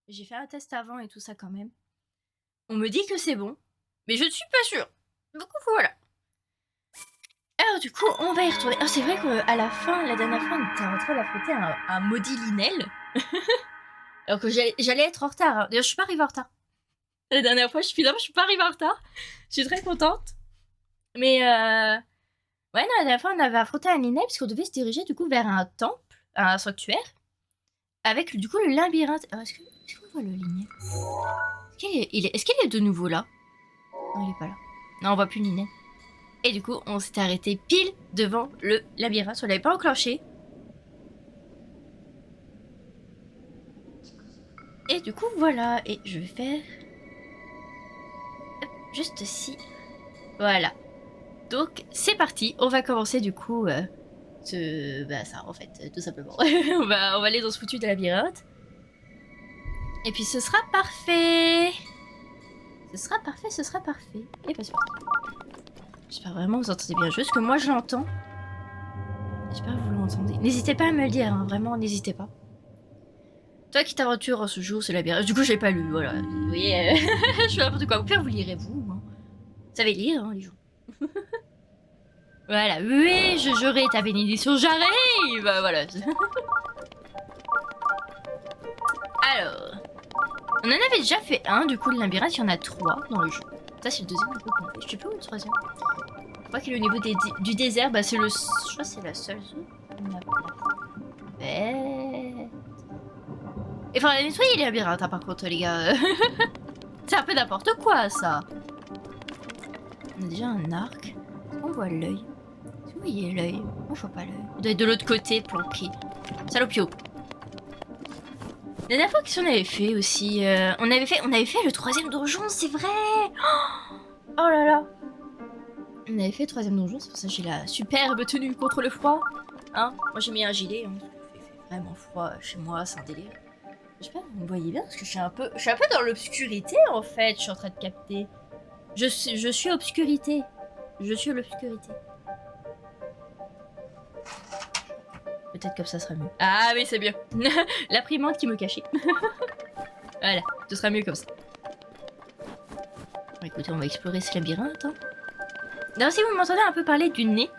J'ai fait un test avant et tout ça quand même. On me dit que c'est bon, mais je ne suis pas sûre. Donc voilà. Alors du coup, on va y retourner. Oh, c'est vrai qu'à la fin, la dernière fois, on était en train d'affronter un maudit Linel. Alors que j'allais être en retard. D'ailleurs, je suis pas arrivée en retard. La dernière fois, je suis pas arrivée en retard. Je suis très contente. Mais ouais, non, la dernière fois, on avait affronté un Linel parce qu'on devait se diriger du coup vers un temple, un sanctuaire, avec du coup le labyrinthe. Alors, est-ce qu'on voit le Linel? Est-ce qu'il est de nouveau là? Non, il est pas là. Non, on voit plus Linel. Et du coup, on s'était arrêté pile devant le labyrinthe. On l'avait pas enclenché. Et du coup, voilà. Et je vais faire... Hop, juste ici. Voilà. Donc, c'est parti. On va commencer du coup... ça, en fait, tout simplement. on va aller dans ce foutu de labyrinthe. Et puis, ce sera parfait. Ce sera parfait, ce sera parfait. Et pas sûr. J'espère vraiment que vous entendez bien. Juste que moi, je l'entends. J'espère que vous l'entendez. N'hésitez pas à me le dire, hein. Vraiment, n'hésitez pas. Toi qui t'aventures en ce jour, ce labyrinthe. Du coup, j'ai pas lu, voilà. Vous voyez, je fais n'importe quoi. Au pire, vous lirez, vous. Hein. Vous savez lire, hein, les gens. Voilà, oui, j'aurai ta bénédiction, j'arrive. Voilà. Alors, on en avait déjà fait un, du coup, le labyrinthe, il y en a 3 dans le jeu. Ça, c'est le deuxième, du coup, qu'on fait. Je sais plus où est le troisième. Je crois qu'il est au niveau du désert, bah, c'est le... Je crois que c'est la seule zone. Bête. Il faudra nettoyer les labyrinthes, hein, par contre, les gars. C'est un peu n'importe quoi, ça. On a déjà un arc. On voit l'œil. Vous voyez l'œil? Moi, je vois pas l'œil. Il doit être de l'autre côté, planqué. Salopio. La dernière fois, qu'est-ce qu'on avait fait aussi on avait fait le troisième donjon, c'est vrai. Oh là là. On avait fait le troisième donjon, c'est pour ça que j'ai la superbe tenue contre le froid. Hein, moi, j'ai mis un gilet. Hein. Il fait vraiment froid chez moi, c'est un délire. J'espère que vous me voyez bien, parce que je suis un peu dans l'obscurité, en fait. Je suis en train de capter. Je suis obscurité. Je suis l'obscurité. Peut-être comme ça sera mieux. Ah mais c'est bien. L'imprimante qui me cachait. Voilà, ce sera mieux comme ça. Bon, écoutez, on va explorer ce labyrinthe. Hein. D'ailleurs, si vous m'entendez un peu parler du nez,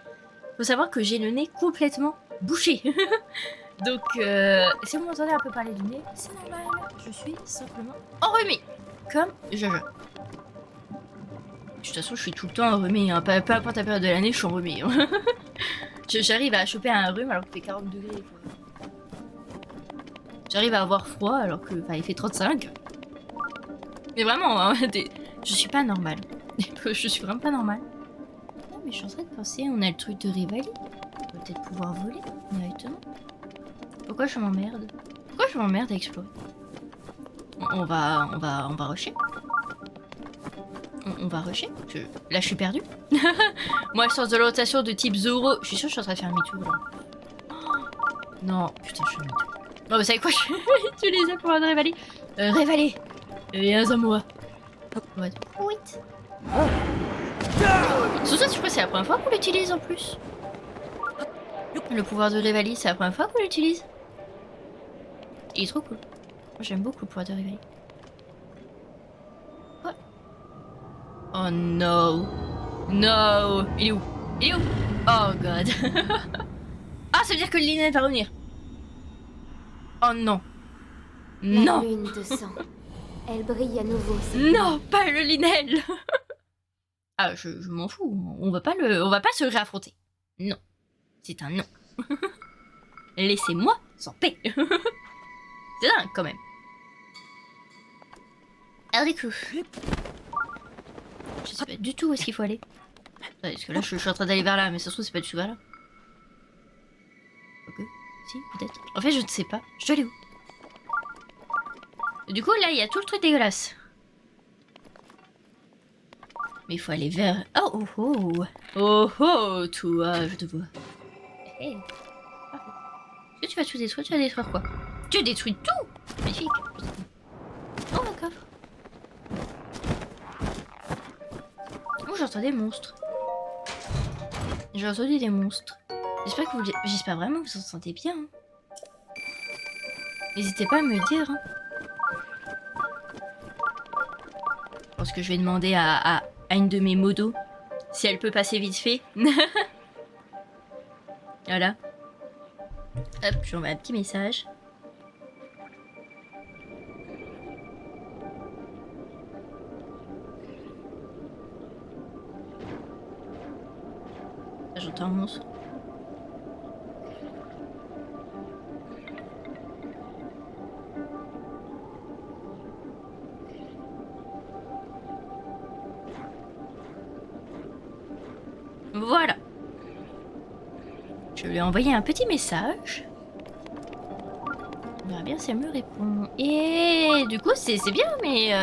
faut savoir que j'ai le nez complètement bouché. Donc, si vous m'entendez un peu parler du nez, c'est normal. Je suis simplement enrhumée. Comme Jaja. De toute façon, je suis tout le temps enrhumée. Hein. Peu importe la période de l'année, je suis enrhumée. Hein. J'arrive à choper un rhume alors qu'il fait 40 degrés. J'arrive à avoir froid alors que il fait 35. Mais vraiment, hein, je suis pas normale. Je suis vraiment pas normale. Non, mais je suis en train de penser, on a le truc de Rivali. On va peut-être pouvoir voler directement. Pourquoi je m'emmerde? Pourquoi je m'emmerde à explorer? On va rusher. On va rusher. Là, je suis perdue. Moi, sens de rotation de type Zoro. Je suis sûre que je suis en train de faire un demi-tour là. Non, putain, je suis un demi-tour. Non, vous savez quoi? Je vais utiliser pour un Rivali. Rivali, viens à moi. Ouais. Oui. Sous ça, je crois que c'est la première fois qu'on l'utilise en plus. Le pouvoir de Rivali, c'est la première fois qu'on l'utilise. Il est trop cool. Moi, j'aime beaucoup le pouvoir de Rivali. Quoi? Oh no. No. Il est où? Il est où? Oh god. Ah, ça veut dire que Lynette va revenir. Oh non. Non. La lune de sang. Elle brille à nouveau. Non, pas le Linel. Ah, je m'en fous. On va pas se réaffronter. Non. C'est un non. Laissez-moi sans paix. C'est dingue quand même. Alors du coup, je sais pas du tout où est-ce qu'il faut aller. Parce que là, je suis en train d'aller vers là, mais ça se trouve c'est pas du tout vers là. Ok. Si, peut-être. En fait, je ne sais pas. Je dois aller où? Du coup, là, il y a tout le truc dégueulasse. Mais il faut aller vers... Oh, oh, oh. Oh, oh, toi, je te vois. Hey. Parfait. Est-ce que tu vas tout détruire? Tu vas détruire quoi? Tu détruis tout. Magnifique. Oh, d'accord. Oh, j'entends des monstres. J'ai entendu des monstres. J'espère vraiment que vous en sentez bien. Hein. N'hésitez pas à me le dire. Hein. pense que je vais demander à une de mes modos si elle peut passer vite fait. Voilà. Hop, je lui envoie un petit message. J'entends un monstre. Voilà. Je lui ai envoyé un petit message. On verra bien si elle me répond. Et du coup, c'est bien, mais...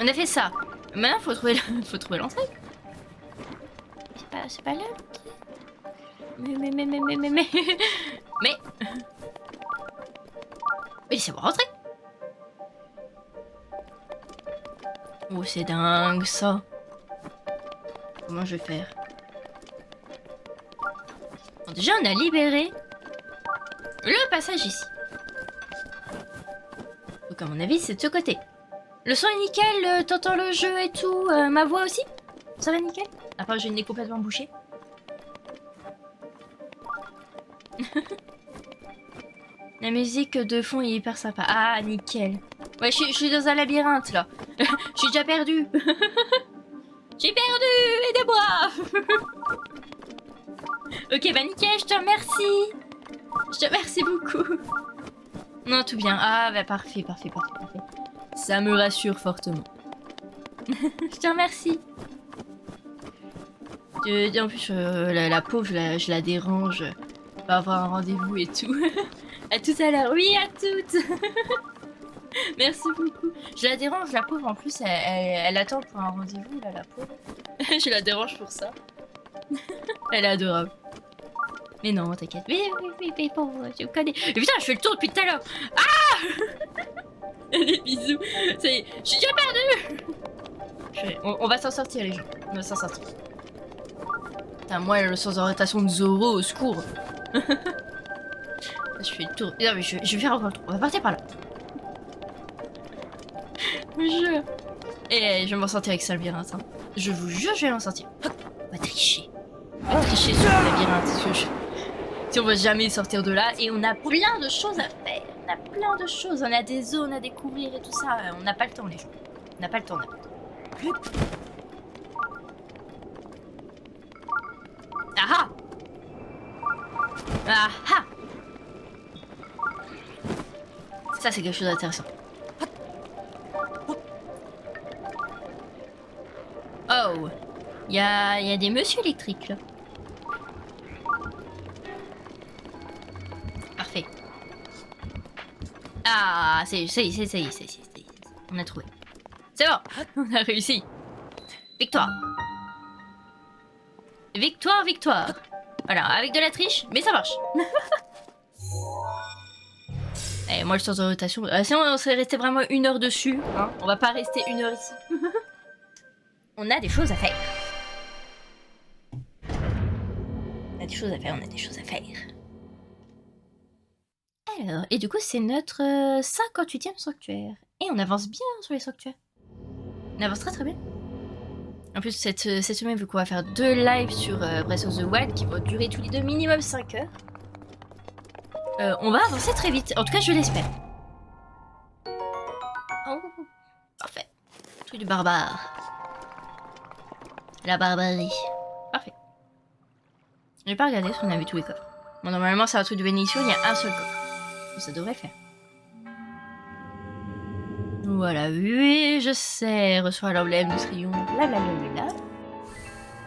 on a fait ça. Maintenant, faut trouver l'entrée. C'est pas là, l'entrée. Mais... Mais... laissez-moi rentrer. Oh, c'est dingue, ça. Comment je vais faire? Bon, déjà, on a libéré le passage ici. Donc, à mon avis, c'est de ce côté. Le son est nickel, t'entends le jeu et tout. Ma voix aussi? Ça va nickel? Après, j'ai le nez complètement bouché. La musique de fond est hyper sympa. Ah, nickel. Ouais, je suis dans un labyrinthe, là. Je suis déjà perdue. J'ai perdu, aidez-moi. Ok, bah nickel, je te remercie. Je te remercie beaucoup. Non, tout bien. Ah, bah parfait. Ça me rassure fortement. Je te remercie. En plus, la pauvre, je la dérange. On va avoir un rendez-vous et tout. À tout à l'heure. Oui, à toutes. Merci beaucoup. Je la dérange, la pauvre. En plus, elle attend pour un rendez-vous, là, la pauvre. Je la dérange pour ça. Elle est adorable. Mais non, t'inquiète. Oui, pauvre, je connais. Mais putain, je fais le tour depuis tout à l'heure. Ah. Des bisous. Ça y est, je suis déjà perdue. On va s'en sortir, les gens. On va s'en sortir. Putain, moi, le sens d'orientation de Zoro, au secours. Je fais le tour. Non, mais je vais faire encore le tour. On va partir par là. Et je vais m'en sortir avec ce labyrinthe. Hein. Je vous jure, je vais m'en sortir. On va tricher. On va tricher sur le labyrinthe. Si on va jamais sortir de là. Et on a plein de choses à faire. On a plein de choses. On a des zones à découvrir et tout ça. On n'a pas le temps, les gens. On n'a pas le temps, Ah ah. Ah. Ça, c'est quelque chose d'intéressant. Oh, il y a des messieurs électriques là. Parfait. Ah, ça y est. On a trouvé. C'est bon, on a réussi. Victoire. Victoire. Voilà, avec de la triche, mais ça marche. Et moi, le sens de rotation. Sinon, on serait resté vraiment 1 heure dessus. Hein. On va pas rester 1 heure ici. On a des choses à faire. On a des choses à faire. Alors, et du coup, c'est notre 58e sanctuaire. Et on avance bien sur les sanctuaires. On avance très bien. En plus, cette semaine, vu qu'on va faire 2 lives sur Breath of the Wild qui vont durer tous les 2 minimum 5 heures, on va avancer très vite. En tout cas, je l'espère. Oh, parfait. Truc du barbare. La barbarie. Parfait. J'ai pas regardé si on avait tous les coffres. Bon, normalement, c'est un truc de bénédiction, il y a un seul coffre. Ça devrait le faire. Voilà, oui, je sais. Reçoit l'emblème de triomphe. Blablabla.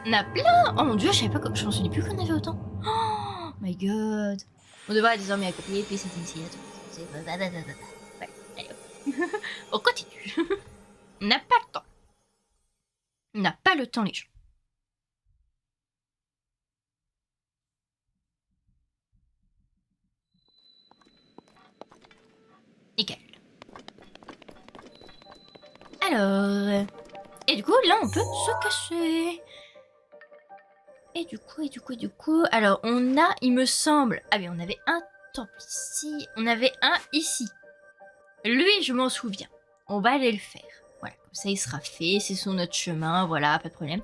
On a plein. Oh mon dieu, je savais pas que. Je m'en souviens plus qu'on avait autant. Oh my god. On devrait désormais accomplir puis cette initiative. Ouais, allez hop. On continue. On n'a pas le temps. On n'a pas le temps, les gens. Nickel. Alors... Et du coup, là, on peut se cacher. Et du coup... Alors, on a, il me semble... Ah oui, on avait un temple ici. On avait un ici. Lui, je m'en souviens. On va aller le faire. Voilà, comme Ça, il sera fait. C'est sur notre chemin. Voilà, pas de problème.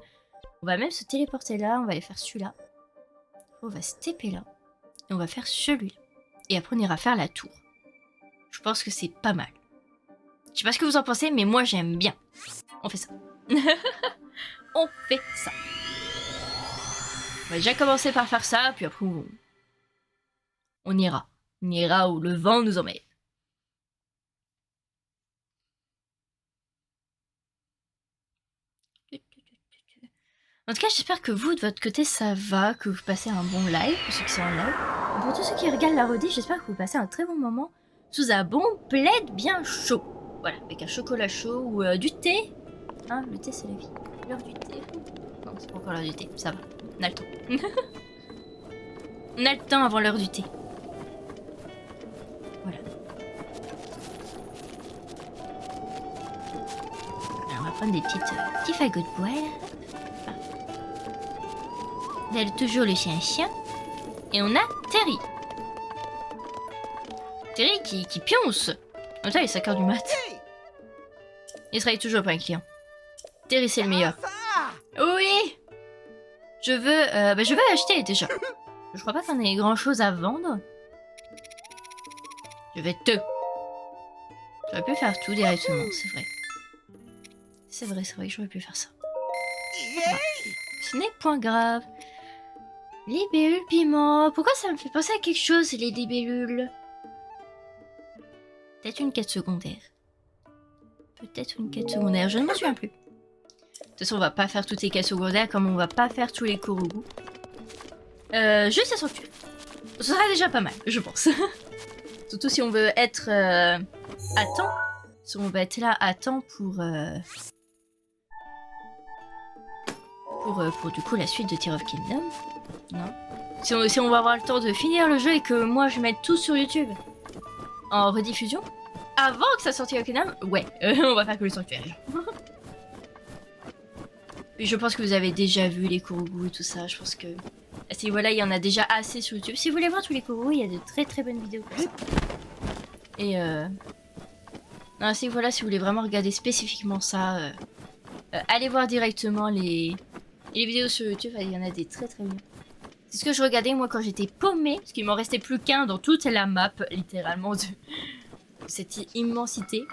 On va même se téléporter là. On va aller faire celui-là. On va se taper là. Et on va faire celui-là. Et après, on ira faire la tour. Je pense que c'est pas mal. Je sais pas ce que vous en pensez, mais moi, j'aime bien. On fait ça. On fait ça. On va déjà commencer par faire ça, puis après, on ira. On ira où le vent nous emmène. En tout cas, j'espère que vous, de votre côté, ça va, que vous passez un bon live, pour ceux qui sont en live. Pour tous ceux qui regardent la rediff, j'espère que vous passez un très bon moment sous un bon plaid bien chaud. Voilà, avec un chocolat chaud ou du thé. Hein, le thé, c'est la vie. L'heure du thé. Non, c'est pas encore l'heure du thé, ça va. On a le temps. On a le temps avant l'heure du thé. Voilà. Alors, on va prendre des petits fagots de bois, là. On a toujours le chien. Et on a Terry. Terry qui pionce. En même temps, il est 5h du mat. Il travaille toujours pour un client. Terry, c'est le meilleur. Oui. Je veux acheter déjà. Je crois pas qu'on ait grand chose à vendre. Je vais te. J'aurais pu faire tout directement, c'est vrai. C'est vrai que j'aurais pu faire ça. Bah, ce n'est point grave. Libellule piment. Pourquoi ça me fait penser à quelque chose, les libellules? Peut-être une quête secondaire. Je ne m'en souviens plus. De toute façon, on va pas faire toutes les quêtes secondaires comme on va pas faire tous les Korogu. Juste la sanctuaire. Ce sera déjà pas mal, je pense. Surtout si on veut être à temps. Si on va être là à temps pour du coup la suite de Tears of Kingdom. Non. Si on va avoir le temps de finir le jeu et que moi je mette tout sur YouTube en rediffusion avant que ça sorte Tears of Kingdom, ouais, on va faire que le sanctuaire. Puis je pense que vous avez déjà vu les Korogu et tout ça. Je pense que à ce niveau-là, il y en a déjà assez sur YouTube. Si vous voulez voir tous les Korogu, il y a de très très bonnes vidéos comme ça. Et non, à ce niveau-là, si vous voulez vraiment regarder spécifiquement ça, allez voir directement les vidéos sur YouTube. Il y en a des très très bien. C'est ce que je regardais moi quand j'étais paumée, parce qu'il m'en restait plus qu'un dans toute la map, littéralement, de cette immensité.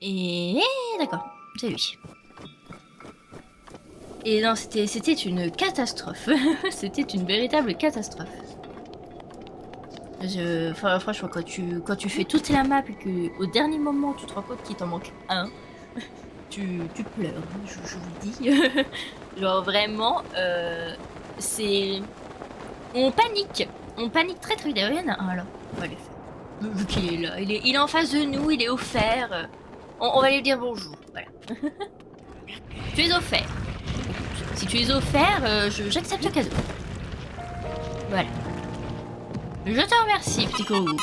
Et d'accord, c'est lui. Et non, c'était une catastrophe. C'était une véritable catastrophe. Franchement, quand tu fais toute la map et qu'au dernier moment tu te rends compte qu'il t'en manque un, tu pleures, je vous le dis. Genre vraiment, c'est... On panique très très vite. Il y en a un là, on va le faire. Vu qu'il est là, il est en face de nous, il est offert. On va lui dire bonjour, voilà. Tu es offert. Si tu es offert, j'accepte le cadeau. Voilà. Je te remercie, petit Korogu.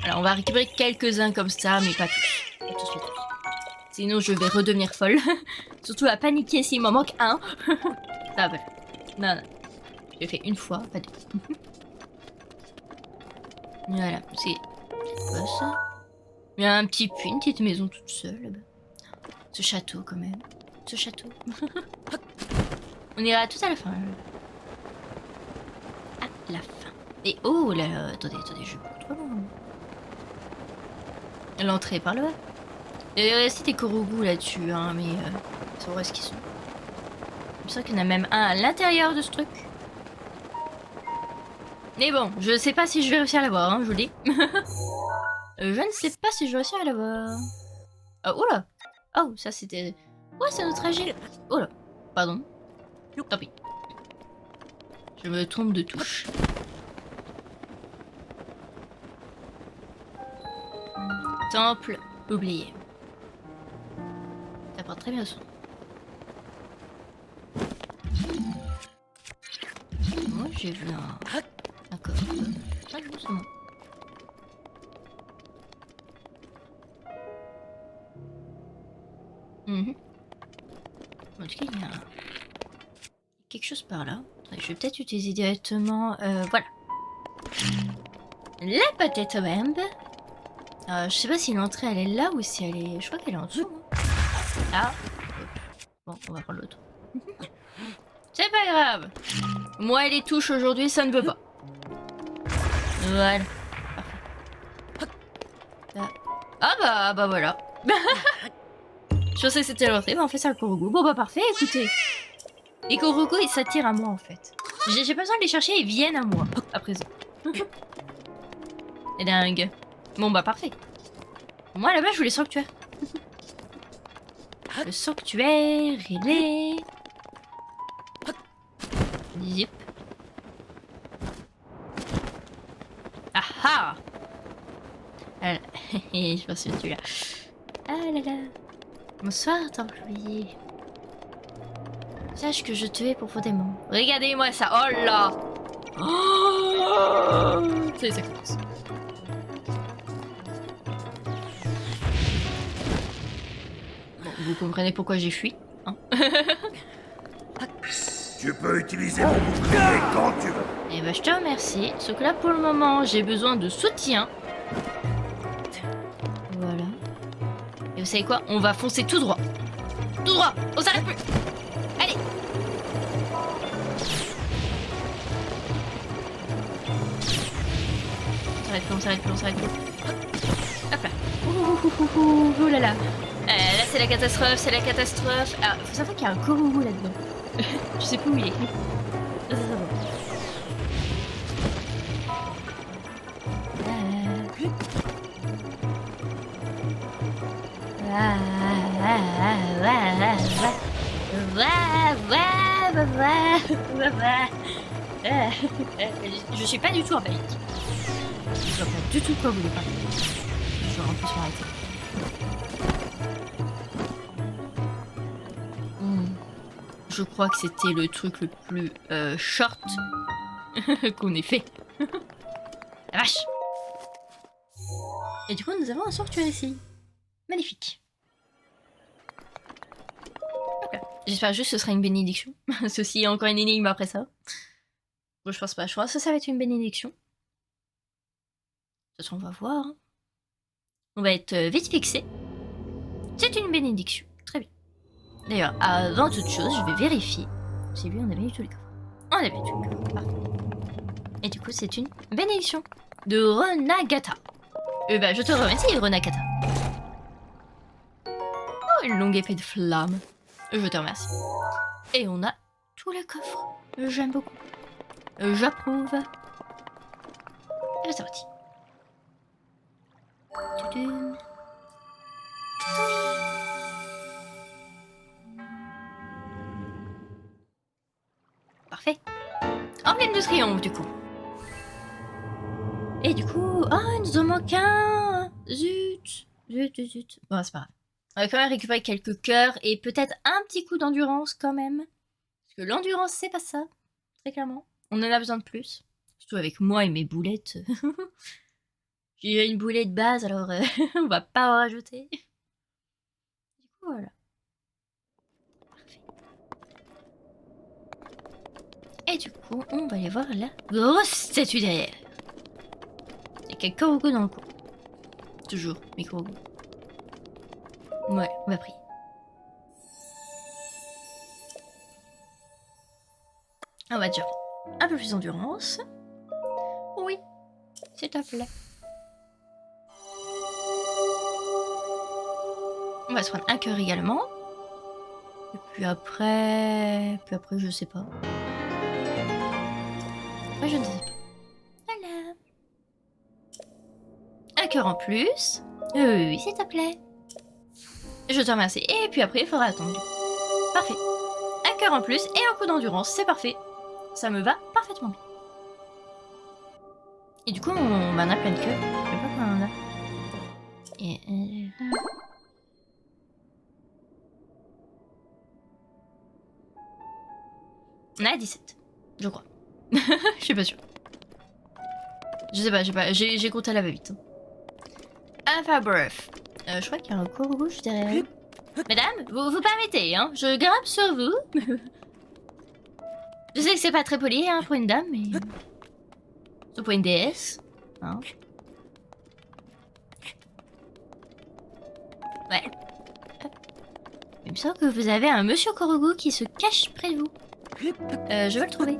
Alors, on va récupérer quelques-uns comme ça, mais pas tous. Pas tous. Sinon, je vais redevenir folle. Surtout à paniquer s'il m'en manque un. Ça va pas. Non. Je l'ai fait une fois, pas deux. Voilà, c'est quoi ça? Il y a un petit puits, une petite maison toute seule là-bas. Ce château, quand même. Ce château. On ira tout à la fin. À la fin. Et oh là, attendez, je vais trop loin. L'entrée par là-bas. Il y a aussi des Korogu là-dessus, hein, mais c'est vrai ce qu'ils sont. C'est sûr qu'il y en a même un à l'intérieur de ce truc. Mais bon, je sais pas si je vais réussir à l'avoir, hein, je vous le dis. Je ne sais pas si je vais réussir à l'avoir. Oh là. Oh, ça c'était... Ouais, c'est notre trajet. Oh là. Pardon. Tant pis. Je me trompe de touche. Temple oublié. Ça porte très bien son. Moi j'ai vu un coffre. Ah, doucement. En tout cas, il y a quelque chose par là. Je vais peut-être utiliser directement... voilà. La potato bomb. Je sais pas si l'entrée elle est là ou si elle est... Je crois qu'elle est en dessous. Ah. Bon, on va prendre l'autre. C'est pas grave. Moi et les touches aujourd'hui, ça ne veut pas. Voilà. Parfait. Ah bah voilà. Je pensais que c'était l'entrée, mais en fait c'est un Korogu. Bon bah parfait, écoutez. Les Korogu ils s'attirent à moi en fait. J'ai pas besoin de les chercher, ils viennent à moi à présent. C'est dingue. Bon bah parfait. Moi là-bas je voulais sanctuaire. Le sanctuaire, il est... Zip. Ah ah. Je pense que tu là. Ah là là. Bonsoir, employé. Sache que je te hais profondément. Regardez-moi ça. Oh là. Oh. Ça commence. Bon, vous comprenez pourquoi j'ai fui, hein. Tu peux utiliser mon bouclier quand tu veux. Eh ben, je te remercie. Sauf que là, pour le moment, j'ai besoin de soutien. Voilà. Et vous savez quoi? On va foncer tout droit. Tout droit. On s'arrête plus. Allez. On s'arrête plus. Hop là. Ouh là là. Là, c'est la catastrophe. Alors, faut savoir qu'il y a un Korogu là-dedans. Je sais plus où il est. Ça va. Je suis pas du tout en panique. Je vois pas du tout quoi vous voulez parler. Je vais en plus m'arrêter. Je crois que c'était le truc le plus short qu'on ait fait. La vache. Et du coup, nous avons un sanctuaire ici. Magnifique. Okay. J'espère juste que ce sera une bénédiction. Ceci est encore une énigme après ça. Bon, je pense pas. Je crois que ça va être une bénédiction. De toute façon, on va voir. On va être vite fixé. C'est une bénédiction. Très bien. D'ailleurs, avant toute chose, je vais vérifier. J'ai vu, on a bien eu tous les coffres. On a bien eu tous les coffres. Parfait. Et du coup, c'est une bénédiction de Renagata. Bah, je te remercie, Renagata. Oh, une longue épée de flamme. Je te remercie. Et on a tout le coffre. J'aime beaucoup. J'approuve. Et c'est parti. Tudum. Parfait. Emblème de triomphe, du coup. Et du coup... Ah, il nous en manque un. Zut. Bon, c'est pas grave. On va quand même récupérer quelques cœurs et peut-être un petit coup d'endurance quand même. Parce que l'endurance, c'est pas ça. Très clairement. On en a besoin de plus. Surtout avec moi et mes boulettes. J'ai une boulet de base, alors on va pas en rajouter. Du coup, voilà. Parfait. Et du coup, on va aller voir la grosse statue derrière. Il y a quelques Korogu dans le coin. Toujours, mes Korogu. Ouais, on va prier. On va dire un peu plus d'endurance. Oui, s'il te plaît. On va se prendre un cœur également. Et puis après, je sais pas. Après, je ne sais pas. Voilà. Un cœur en plus. Oui, s'il te plaît. Je te remercie. Et puis après, il faudra attendre. Parfait. Un cœur en plus et un coup d'endurance, c'est parfait. Ça me va parfaitement bien. Et du coup, on a plein de cœurs. Je sais pas combien on a. Et... On a 17, je crois. Je suis pas sûre. Je sais pas, j'ai compté à la va-vite. Enfin bref. Je crois qu'il y a un Korogu juste derrière. Mesdames, vous permettez, hein? Je grimpe sur vous. Je sais que c'est pas très poli hein, pour une dame, mais... Surtout pour une déesse. Hein. Ouais. Hop. Il me semble que vous avez un monsieur Korogu qui se cache près de vous. Je vais le trouver.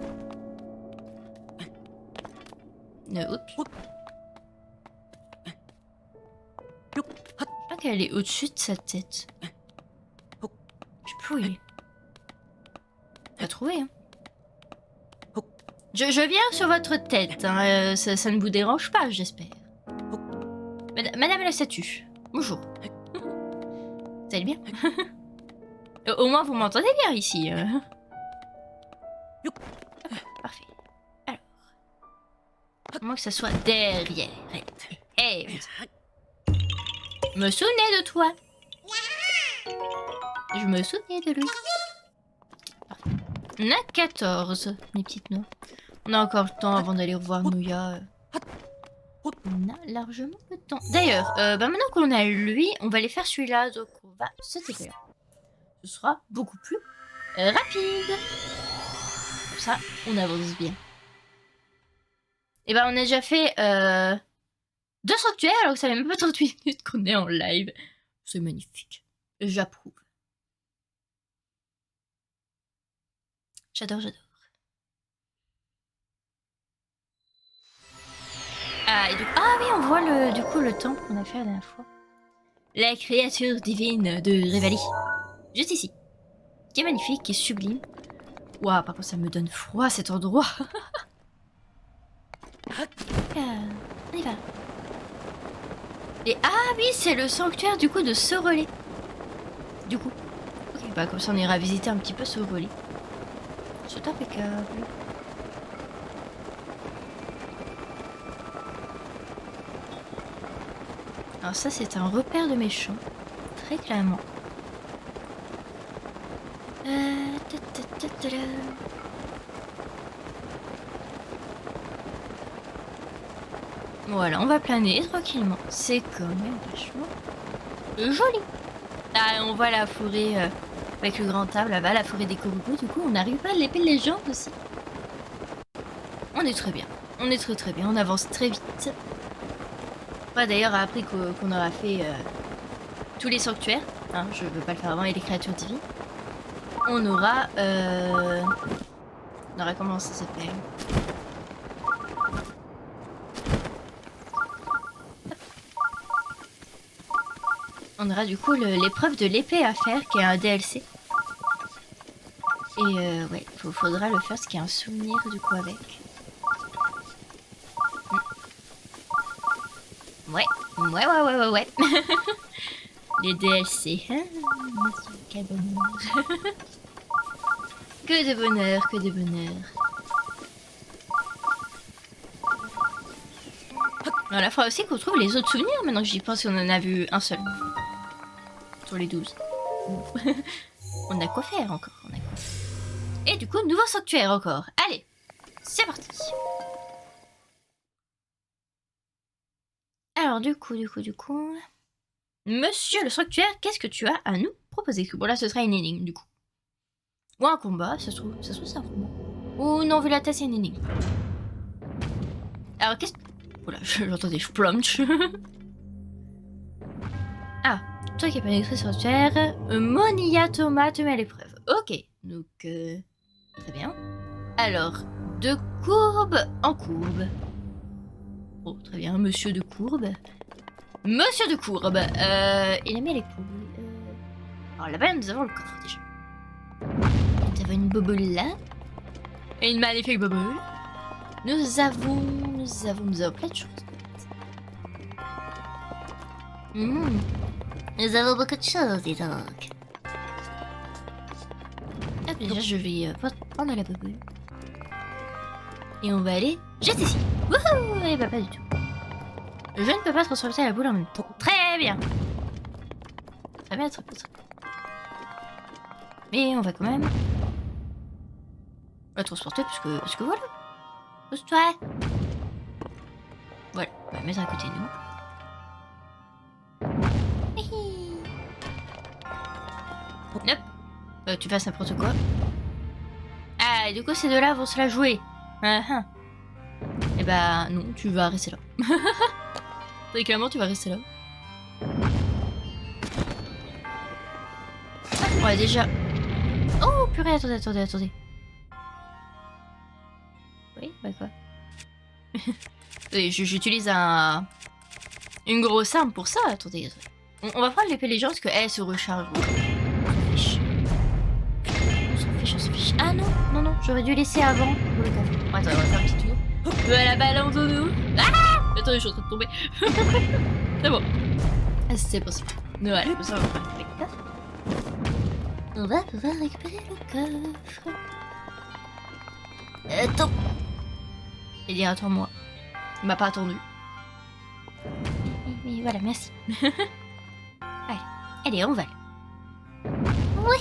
Oups. Je crois qu'elle est au-dessus de sa tête. Je sais plus où il est. Pas trouvé, hein. Je viens sur votre tête, hein. Ça ne vous dérange pas, j'espère. Madame la statue, bonjour. Vous allez bien? Au moins vous m'entendez bien ici. Parfait. Alors. À moins que ça soit derrière. Hey, me souvenais de toi. Je me souvenais de lui. On a 14, mes petites noix. On a encore le temps avant d'aller revoir Nouya. On a largement le temps. D'ailleurs, maintenant qu'on a lui, on va aller faire celui-là. Donc on va se taper là. Ce sera beaucoup plus rapide. Comme ça, on avance bien. Et ben on a déjà fait 2 sanctuaires alors que ça fait même pas 38 minutes qu'on est en live. C'est magnifique. J'approuve. J'adore. Ah oui, on voit le temple qu'on a fait la dernière fois. La créature divine de Revali. Juste ici. Qui est magnifique, qui est sublime. Waouh, par contre ça me donne froid cet endroit. On y va. Et ah oui, c'est le sanctuaire du coup de Sorelé. Du coup. Ok, bah comme ça on ira visiter un petit peu Sorelé. C'est impeccable. Alors ça c'est un repère de méchants. Très clairement. Voilà, on va planer tranquillement. C'est quand même vachement joli. Ah, on voit la forêt avec le grand arbre là-bas, la forêt des corbeaux. Du coup, on n'arrive pas à l'épée de légende aussi. On est très bien. On est très bien. On avance très vite. Bah, d'ailleurs, après qu'on aura fait tous les sanctuaires, hein, je veux pas le faire avant, et les créatures divines, on aura comment ça s'appelle? On aura du coup l'épreuve de l'épée à faire, qui est un DLC. Et ouais, faudra le faire, parce qu'il y a un souvenir du coup avec. Ouais. Les DLC. Hein, quel bonheur. Que de bonheur, que de bonheur. Voilà, il faudra aussi qu'on trouve les autres souvenirs, maintenant que j'y pense, qu'on en a vu un seul. Sur les 12. On a quoi faire encore, Et du coup, nouveau sanctuaire encore. Allez, c'est parti. Alors du coup. Monsieur le sanctuaire, qu'est-ce que tu as à nous proposer? Bon là, ce sera une énigme du coup. Ou un combat, ça se trouve c'est un combat. Ou non, vu la tasse, c'est une énigme. Alors qu'est-ce que... Oula, j'entendais splunch. Ah, toi qui n'es pas écrit sur sanctuaire, Monia Thomas te met à l'épreuve. Ok, donc très bien. Alors, de courbe en courbe. Oh, très bien, monsieur de courbe. Monsieur de courbe, il a mis les courbes. Alors là-bas, nous avons le coffre déjà. Nous avons une bobole là. Et une magnifique bobole. Nous avons plein de choses. Nous avons beaucoup de choses, dis donc. Hop, déjà, je vais prendre la bobole. Et on va aller juste ici. Wouhou! Eh bah, pas du tout. Je ne peux pas transporter la boule en même temps. Très bien. Très bien. Mais on va quand même la transporter parce que voilà. Pousse-toi. Voilà, on va mettre à côté de nous. Hop. Tu fasses n'importe quoi. Ah, et du coup ces deux-là vont se la jouer. Et bah non, tu vas rester là. Très clairement, tu vas rester là. va déjà... Oh purée, attendez. Oui, bah quoi. Oui, j'utilise une grosse arme pour ça, attendez. On va prendre l'épée légère parce qu'elle se recharge. On s'en fiche. Ah non, j'aurais dû laisser avant. Attends, on va faire un petit tour. La balance de nous. Ah, attendez, je suis en train de tomber. C'est bon. Ah, c'est possible. Voilà, comme ça on va pouvoir récupérer le coffre. On va pouvoir récupérer le coffre. Attends. Il dit attends-moi. Il m'a pas attendu. Mais voilà, merci. Allez, on va. Oui.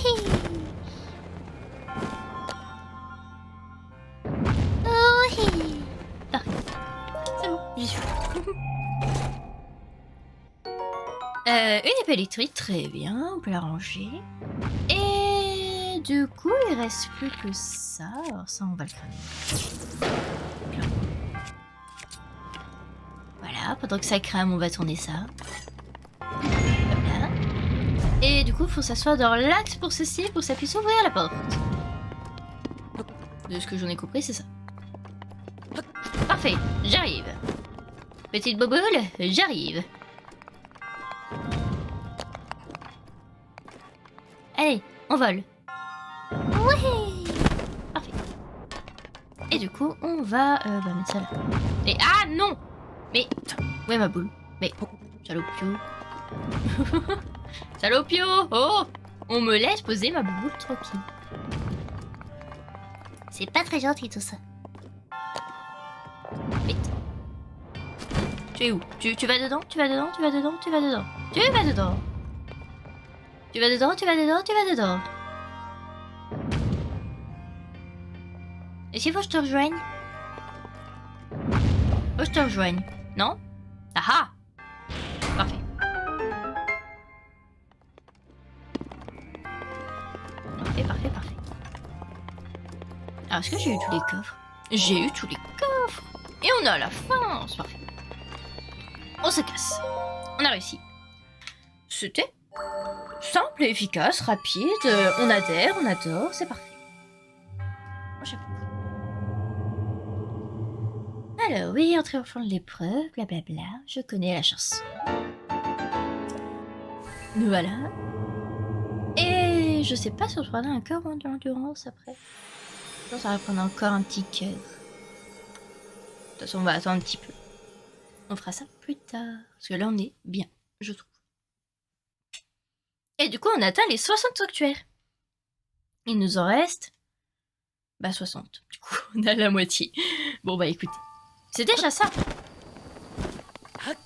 Oui. Parfait. C'est bon, j'y suis. Une épée électrique, très bien, on peut la ranger. Et du coup, il reste plus que ça. Alors ça, on va le cramer. Voilà, pendant que ça crame, on va tourner ça. Voilà. Et du coup, il faut s'asseoir dans l'axe pour ceci, pour que ça puisse ouvrir la porte. De ce que j'en ai compris, c'est ça. Parfait, j'arrive. Petite boboule, j'arrive. Allez, on vole. Oui. Parfait. Et du coup, on va mettre ça là. Et ah non. Mais où est ma boule? Mais salopio. Salopio. Oh, on me laisse poser ma boule tranquille. C'est pas très gentil tout ça. Vite. Tu es où? Tu vas dedans? Tu vas dedans? Tu vas dedans? Tu vas dedans? Tu vas dedans? Tu vas dedans, tu vas dedans, tu vas dedans. Et s'il faut que je te rejoigne? Faut que je te rejoigne, non? Ah ah! Parfait. Parfait. Alors, est-ce que j'ai eu tous les coffres? J'ai eu tous les coffres! Et on est à la fin! C'est parfait. On se casse. On a réussi. C'était simple et efficace, rapide, on adhère, on adore, c'est parfait. Alors oui, entrer au fond de l'épreuve, blablabla, je connais la chanson. Nous voilà. Et je sais pas si on prendra encore de l'endurance après. Je pense qu'on va prendre encore un petit cœur. De toute façon, on va attendre un petit peu. On fera ça plus tard. Parce que là, on est bien, je trouve. Et du coup, on atteint les 60 sanctuaires. Il nous en reste... 60. Du coup, on a la moitié. Bon, écoutez. C'est déjà ça. Hop.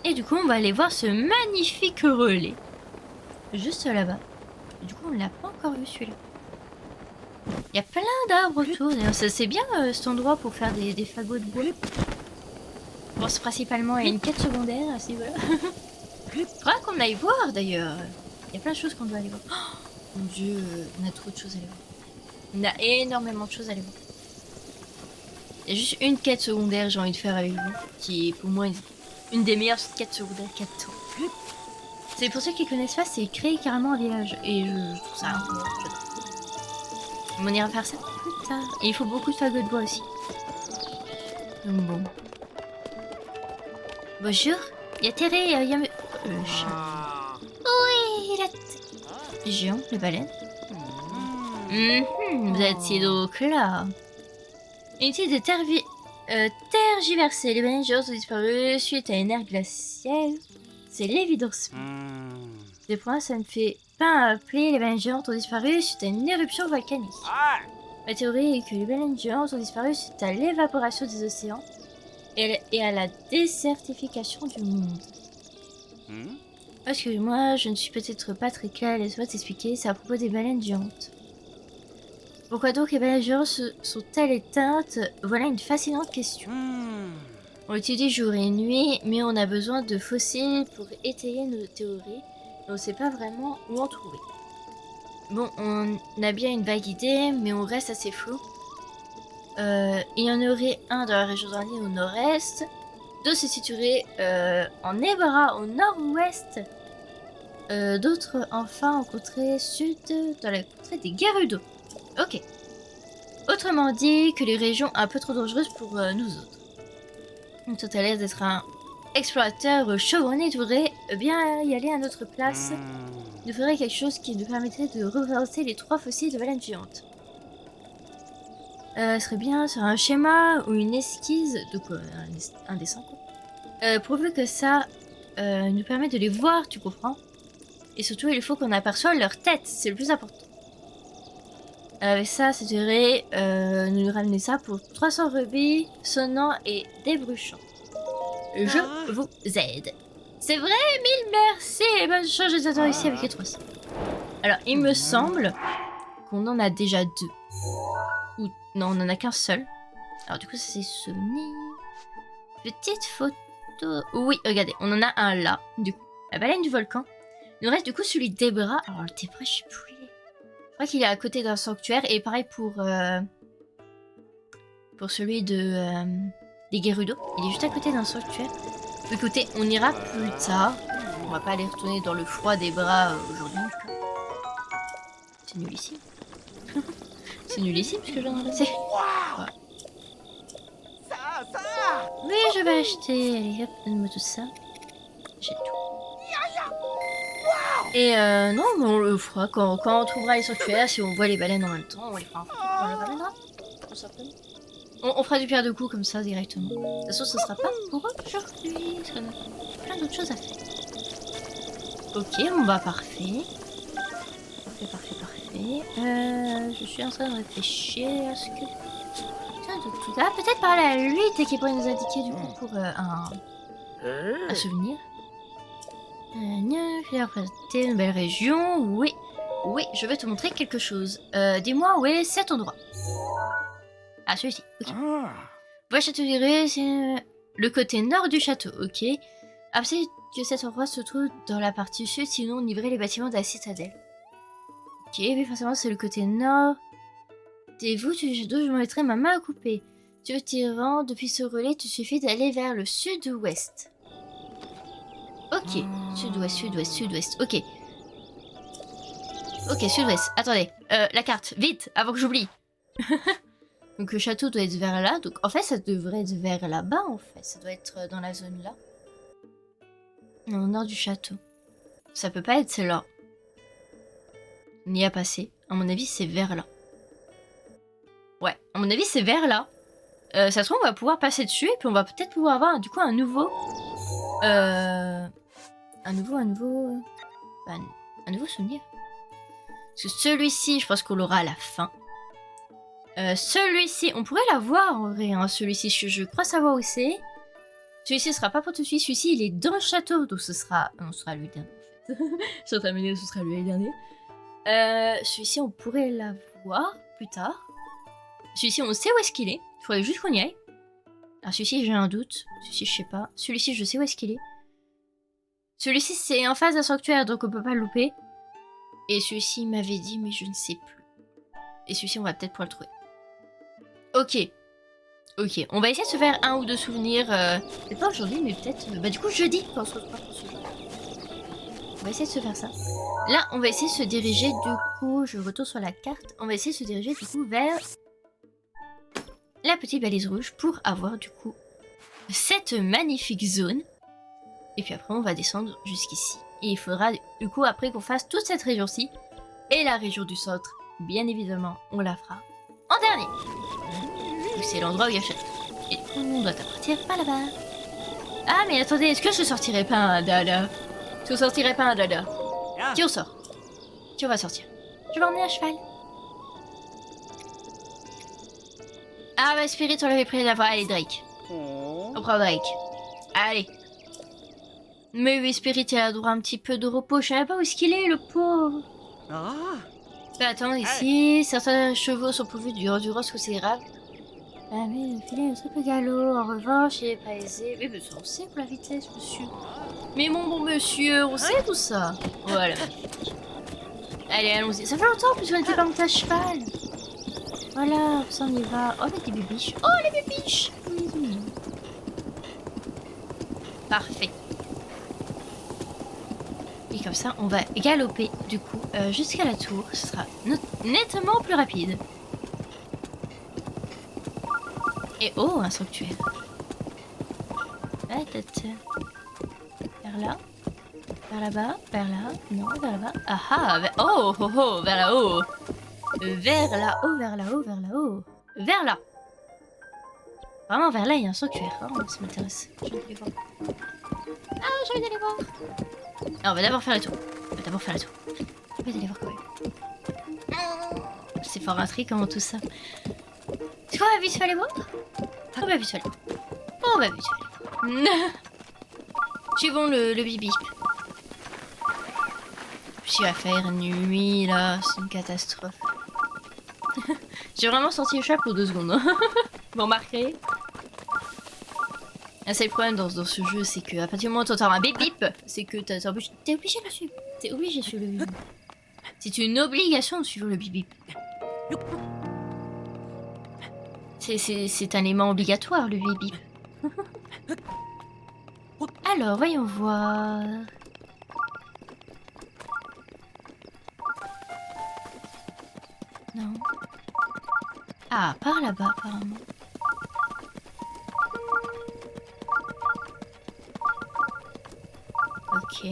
Et du coup, on va aller voir ce magnifique relais. Juste là-bas. Du coup, on l'a pas encore vu, celui-là. Il y a plein d'arbres autour. D'ailleurs, c'est bien cet endroit pour faire des fagots de bois. Bon, c'est principalement une quête secondaire à ce niveau-là. Faudra qu'on aille voir d'ailleurs. Il y a plein de choses qu'on doit aller voir. Oh, mon dieu, on a trop de choses à aller voir. On a énormément de choses à aller voir. Il y a juste une quête secondaire que j'ai envie de faire avec vous, qui est pour moi une des meilleures quêtes secondaires qu'il y a de temps. C'est pour ceux qui connaissent pas, c'est créer carrément un village. Et je trouve ça incroyable. On ira faire ça plus tard. Et il faut beaucoup de fagots de bois aussi. Donc bon. Bonjour. Il y a Terry, il y a le chat. Oui, il a... Géant, le baleine. Vous étiez donc là. Inutile de tergiverser. Les baleines géantes ont disparu suite à une ère glaciale. C'est l'évidence. Des points, ça ne fait pas appeler les baleines géantes ont disparu suite à une éruption volcanique. La théorie est que les baleines géantes ont disparu suite à l'évaporation des océans et à la désertification du monde. Parce que moi, je ne suis peut-être pas très claire, laisse-moi t'expliquer, c'est à propos des baleines géantes. Pourquoi donc les baleines géantes sont-elles éteintes? Voilà une fascinante question. On étudie jour et nuit, mais on a besoin de fossiles pour étayer nos théories, et on ne sait pas vraiment où en trouver. Bon, on a bien une vague idée, mais on reste assez flou. Il y en aurait un dans la région d'Orly au nord-est, deux se situeraient en Nebra au nord-ouest, D'autres enfin rencontrés sud dans la contrée des Gerudo. Ok. Autrement dit que les régions un peu trop dangereuses pour nous autres. Donc toi t'as l'air d'être un explorateur chevronné, tu voudrais bien y aller à notre place. Il nous faudrait quelque chose qui nous permettrait de représenter les 3 fossiles de baleines géantes. Ce serait bien sur un schéma ou une esquisse, donc un dessin quoi. Pourvu que ça nous permette de les voir, tu comprends. Et surtout il faut qu'on aperçoive leur tête, c'est le plus important. Avec ça, ça dirait nous ramener ça pour 300 rubis, sonnants et débruchants. Je vous aide. C'est vrai, 1000 merci et bonne chance, je t'attends ici avec les 300. Alors, il me semble qu'on en a déjà 2. Ou non, on en a qu'un seul. Alors du coup, ça c'est Sony. Petite photo. Oui, regardez, on en a un là. Du coup, la baleine du volcan. Il nous reste du coup celui des bras. Alors le Débra, je sais plus où il est. Je crois qu'il est à côté d'un sanctuaire. Et pareil pour celui de des Gerudo. Il est juste à côté d'un sanctuaire. Écoutez, on ira plus tard. On va pas aller retourner dans le froid des bras aujourd'hui. C'est nul ici. C'est nul ici parce que je viens de passer. Ouais. Oui, je vais acheter. Allez hop, donne-moi tout ça. J'ai tout. Et non, mais on le fera quand on trouvera les sanctuaires. Si on voit les baleines en même temps, on les fera. On les ramènera. Tout simplement. On fera du pierre de coups comme ça directement. De toute façon, ce sera pas pour aujourd'hui. Parce qu'on a plein d'autres choses à faire. Ok, on va parfait. Parfait. Je suis en train de réfléchir à ce que... Ah, peut-être parler à lui, qui pourrait nous indiquer du coup pour un souvenir. Faire représenter une belle région. Oui, je vais te montrer quelque chose. Dis-moi où est cet endroit. Ah, celui-ci. Ok. Voilà, château d'Iré, c'est le côté nord du château. Ok. Après que cet endroit se trouve dans la partie sud, sinon on livrait les bâtiments de la citadelle. Ok, oui, forcément, c'est le côté nord. Des voûtes du château, je mettrai ma main à couper. Tu veux t'y rendre depuis ce relais, il suffit d'aller vers le sud-ouest. Ok, sud-ouest. Ok. Ok, sud-ouest. Attendez, la carte, vite, avant que j'oublie. Donc le château doit être vers là. Donc en fait, ça devrait être vers là-bas, en fait. Ça doit être dans la zone là. Au nord du château. Ça peut pas être celle-là. On y a passé. À mon avis, c'est vers là. Ouais, à mon avis, c'est vers là. Ça se trouve, on va pouvoir passer dessus et puis on va peut-être pouvoir avoir du coup un nouveau souvenir. Parce que celui-ci, je pense qu'on l'aura à la fin. Celui-ci, on pourrait l'avoir en vrai. Hein, celui-ci, je crois savoir où c'est. Celui-ci sera pas pour tout de suite. Celui-ci, il est dans le château, donc ce sera lui le dernier. En fait. Je suis en train de me dire que ce sera lui le dernier. Celui-ci, on pourrait l'avoir plus tard. Celui-ci, on sait où est-ce qu'il est. Il faudrait juste qu'on y aille. Alors celui-ci, j'ai un doute. Celui-ci, je sais pas. Celui-ci, je sais où est-ce qu'il est. Celui-ci, c'est en face d'un sanctuaire, donc on peut pas le louper. Et celui-ci, il m'avait dit, mais je ne sais plus. Et celui-ci, on va peut-être pouvoir le trouver. Ok, on va essayer de se faire 1 ou 2 souvenirs. Peut-être pas aujourd'hui, mais peut-être... Bah du coup, jeudi, quand on se retrouve pour ce jeu. On va essayer de se faire ça. Là, on va essayer de se diriger, du coup... Je retourne sur la carte. On va essayer de se diriger, du coup, vers... la petite balise rouge pour avoir du coup cette magnifique zone. Et puis après on va descendre jusqu'ici. Et il faudra du coup après qu'on fasse toute cette région-ci. Et la région du centre, bien évidemment, on la fera en dernier. Donc c'est l'endroit où il y a château. Et on doit partir par là-bas. Ah mais attendez, est-ce que je sortirais pas un dada? Je sortirais pas un dada? Qui on sort? Qui on va sortir? Je vais emmener à cheval. Ah bah Spirit, on l'avait pris d'abord. Allez Drake. On prend Drake. Allez. Mais oui, Spirit, il a droit à un petit peu de repos. Je sais même pas où est-ce qu'il est, le pauvre. Bah attends, ici, certains chevaux sont pourvus du rosque considérable. Ah mais le filet est un peu galop. En revanche, il est pas aisé. Mais ça, on sait pour la vitesse, monsieur. Mais mon bon monsieur, on sait tout ça. Voilà. Allez, allons-y. Ça fait longtemps que je n'étais pas monté à cheval. Voilà, ça on y va. Oh, mais des bébiches. Oh, les bébiches. Parfait. Et comme ça, on va galoper du coup jusqu'à la tour. Ce sera nettement plus rapide. Et oh, un sanctuaire. Ah, tête. Vers là. Vers là-bas. Vers là. Non, vers là-bas. Ah ah, oh, oh, oh, vers là-haut. Vers là-haut, vers là-haut, vers là-haut. Vers là. Vraiment, vers là, il y a un sanctuaire. Oh, ça m'intéresse. J'ai envie d'aller voir. Ah, j'ai envie d'aller voir. Alors, on va d'abord faire le tour. On va d'abord faire le tour. J'ai envie d'aller voir quand même. C'est fort intriguant tout ça. Est-ce qu'on va vite aller voir? On va vite aller voir. On va vite aller voir. Suivons le bip-bip. Il va faire nuit là, c'est une catastrophe. J'ai vraiment sorti le chat pour 2 secondes. Vous remarquerez? Un seul problème dans ce jeu, c'est que à partir du moment où tu entends un bip bip, c'est que t'es obligé de le suivre. T'es obligé de suivre le bip bip. C'est une obligation de suivre le bip bip. C'est un élément obligatoire, le bip bip. Alors, voyons voir. Non. Ah, par là-bas, apparemment. Ok.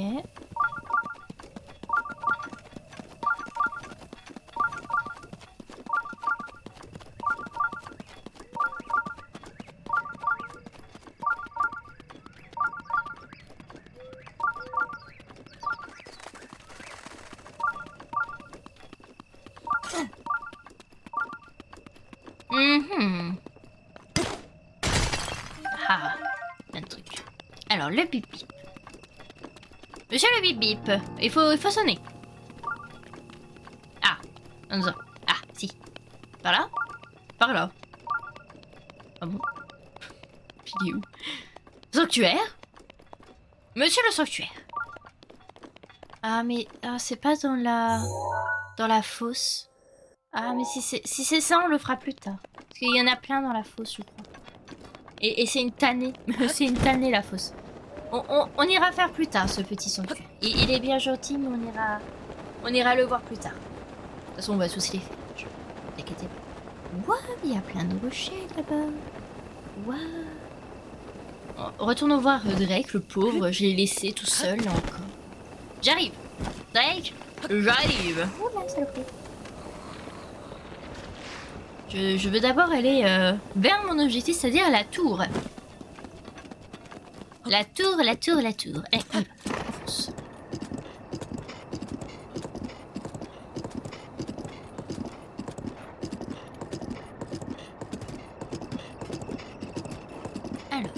Ah, plein de trucs. Alors, le bip bip. Monsieur le bip bip, il faut sonner. Ah, non. Ah, si. Par là? Par là. Ah bon? Il est où? Sanctuaire? Monsieur le sanctuaire. Ah, mais c'est pas dans la fosse. Ah, mais si c'est ça, on le fera plus tard. Parce qu'il y en a plein dans la fosse, je crois. Et c'est une tannée. C'est une tannée, la fosse. On ira faire plus tard, ce petit sanctuaire. Il est bien gentil, mais on ira le voir plus tard. De toute façon, on va tous les faire. Ne t'inquiète pas. Waouh, il y a plein de rochers là-bas. Waouh. Retournons voir Drake, le pauvre. Je l'ai laissé tout seul, là encore. J'arrive. Drake, j'arrive. Oula, saloperie. Je veux d'abord aller vers mon objectif, c'est-à-dire la tour. La tour. Allez, on fonce. Alors.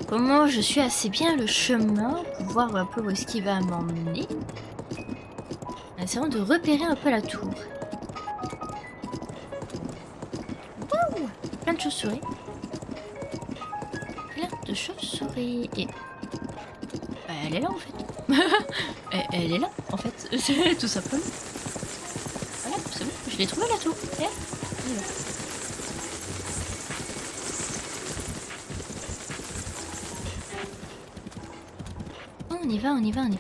Comment je suis assez bien le chemin pour voir un peu où est-ce qu'il va m'emmener. Essayons de repérer un peu la tour. Wouh! Plein de chauves-souris. Plein de chauves-souris. Et... bah, elle est là en fait. elle est là en fait. Tout simplement. Voilà, c'est bon. Je l'ai trouvé la tour. Et on y va. On y va, on y va, on y va.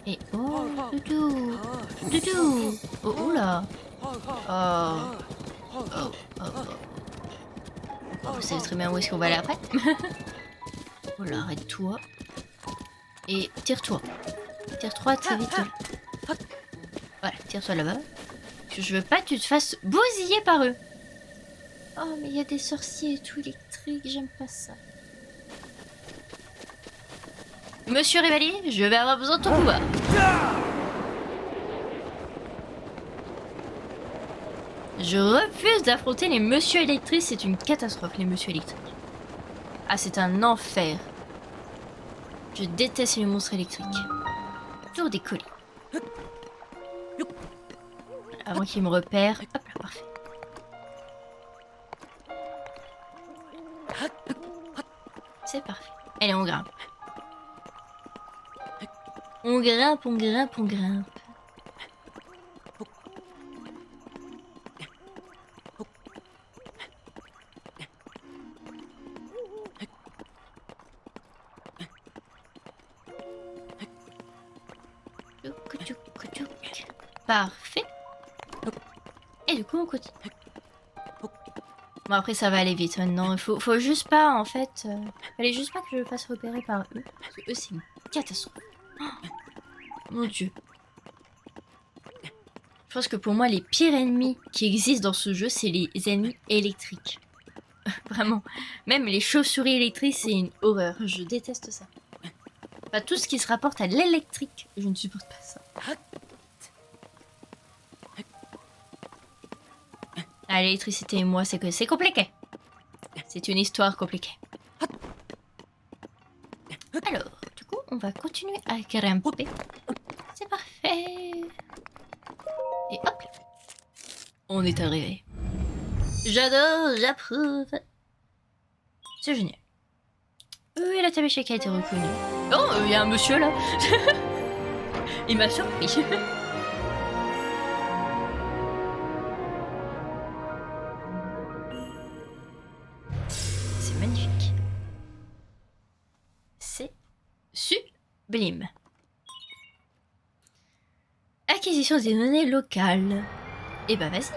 Et oh, Doudou, Doudou, oh, oula, vous savez très bien où est-ce qu'on va aller après. Oh là, arrête-toi. Et tire-toi. Tire-toi très vite. Voilà, tire-toi là-bas. Parce que je veux pas que tu te fasses bousiller par eux. Oh, mais il y a des sorciers et tout électriques, j'aime pas ça. Monsieur Rivali, je vais avoir besoin de ton pouvoir. Je refuse d'affronter les monsieur électriques, c'est une catastrophe, les monsieur électriques. Ah, c'est un enfer. Je déteste les monstres électriques. Toujours des colis. Avant qu'ils me repèrent. Hop là, parfait. C'est parfait. Allez, on grimpe. On grimpe, on grimpe, on grimpe. Parfait. Et du coup, on continue. Bon, après, ça va aller vite maintenant. Faut juste pas, en fait... fallait juste pas que je me fasse repérer par eux. Parce que eux, c'est une catastrophe. Oh, mon Dieu. Je pense que pour moi, les pires ennemis qui existent dans ce jeu, c'est les ennemis électriques. Vraiment. Même les chauves-souris électriques, c'est une horreur. Je déteste ça. Enfin, tout ce qui se rapporte à l'électrique, je ne supporte pas ça. Ah, l'électricité et moi, c'est que c'est compliqué. C'est une histoire compliquée. Alors, du coup, on va continuer à grimper. C'est parfait. Et hop. On est arrivé. J'adore, j'approuve. C'est génial. Et la table échec a été reconnue. Oh, il y a un monsieur là. Il m'a surpris. C'est magnifique. C'est sublime. Acquisition des données locales. Et bah vas-y.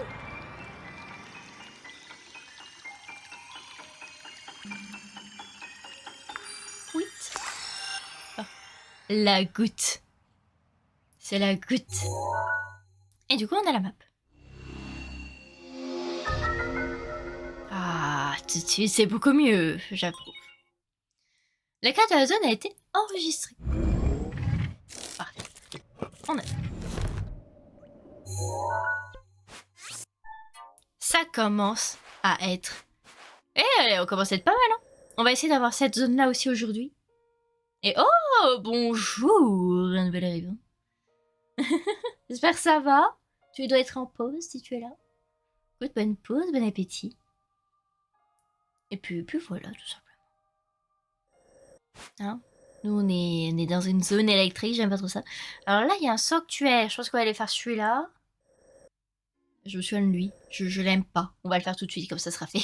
Oui. Oh. La goutte. C'est la goutte. Et du coup, on a la map. Ah, tout de suite, c'est beaucoup mieux, j'approuve. La carte de la zone a été enregistrée. Parfait. On a. Ça commence à être... on commence à être pas mal, hein. On va essayer d'avoir cette zone-là aussi aujourd'hui. Et oh, bonjour, un nouvel arrivant. J'espère que ça va. Tu dois être en pause si tu es là. Écoute, bonne pause, bon appétit. Et puis voilà, tout simplement. Hein, nous, on est dans une zone électrique, j'aime pas trop ça. Alors là, il y a un sanctuaire. Je pense qu'on va aller faire celui-là. Je me souviens de lui. Je l'aime pas. On va le faire tout de suite, comme ça sera fait.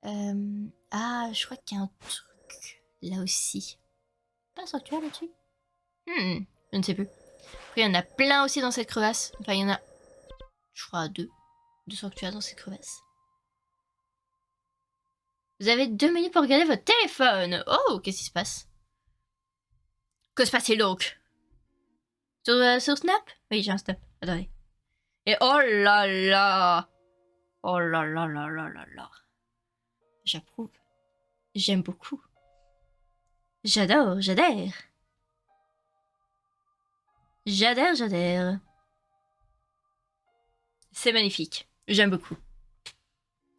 Ah, je crois qu'il y a un truc là aussi. Pas un sanctuaire là-dessus? Je ne sais plus. Après, il y en a plein aussi dans cette crevasse. Enfin, il y en a, je crois, deux sanctuaires dans cette crevasse. Vous avez 2 minutes pour regarder votre téléphone. Oh, qu'est-ce qui se passe? Que se passe-t-il donc? Sur Snap? Oui, j'ai un Snap. Attendez. Et oh là là! Oh là là là là là là. J'approuve. J'aime beaucoup. J'adore, j'adhère. J'adhère, j'adhère. C'est magnifique. J'aime beaucoup.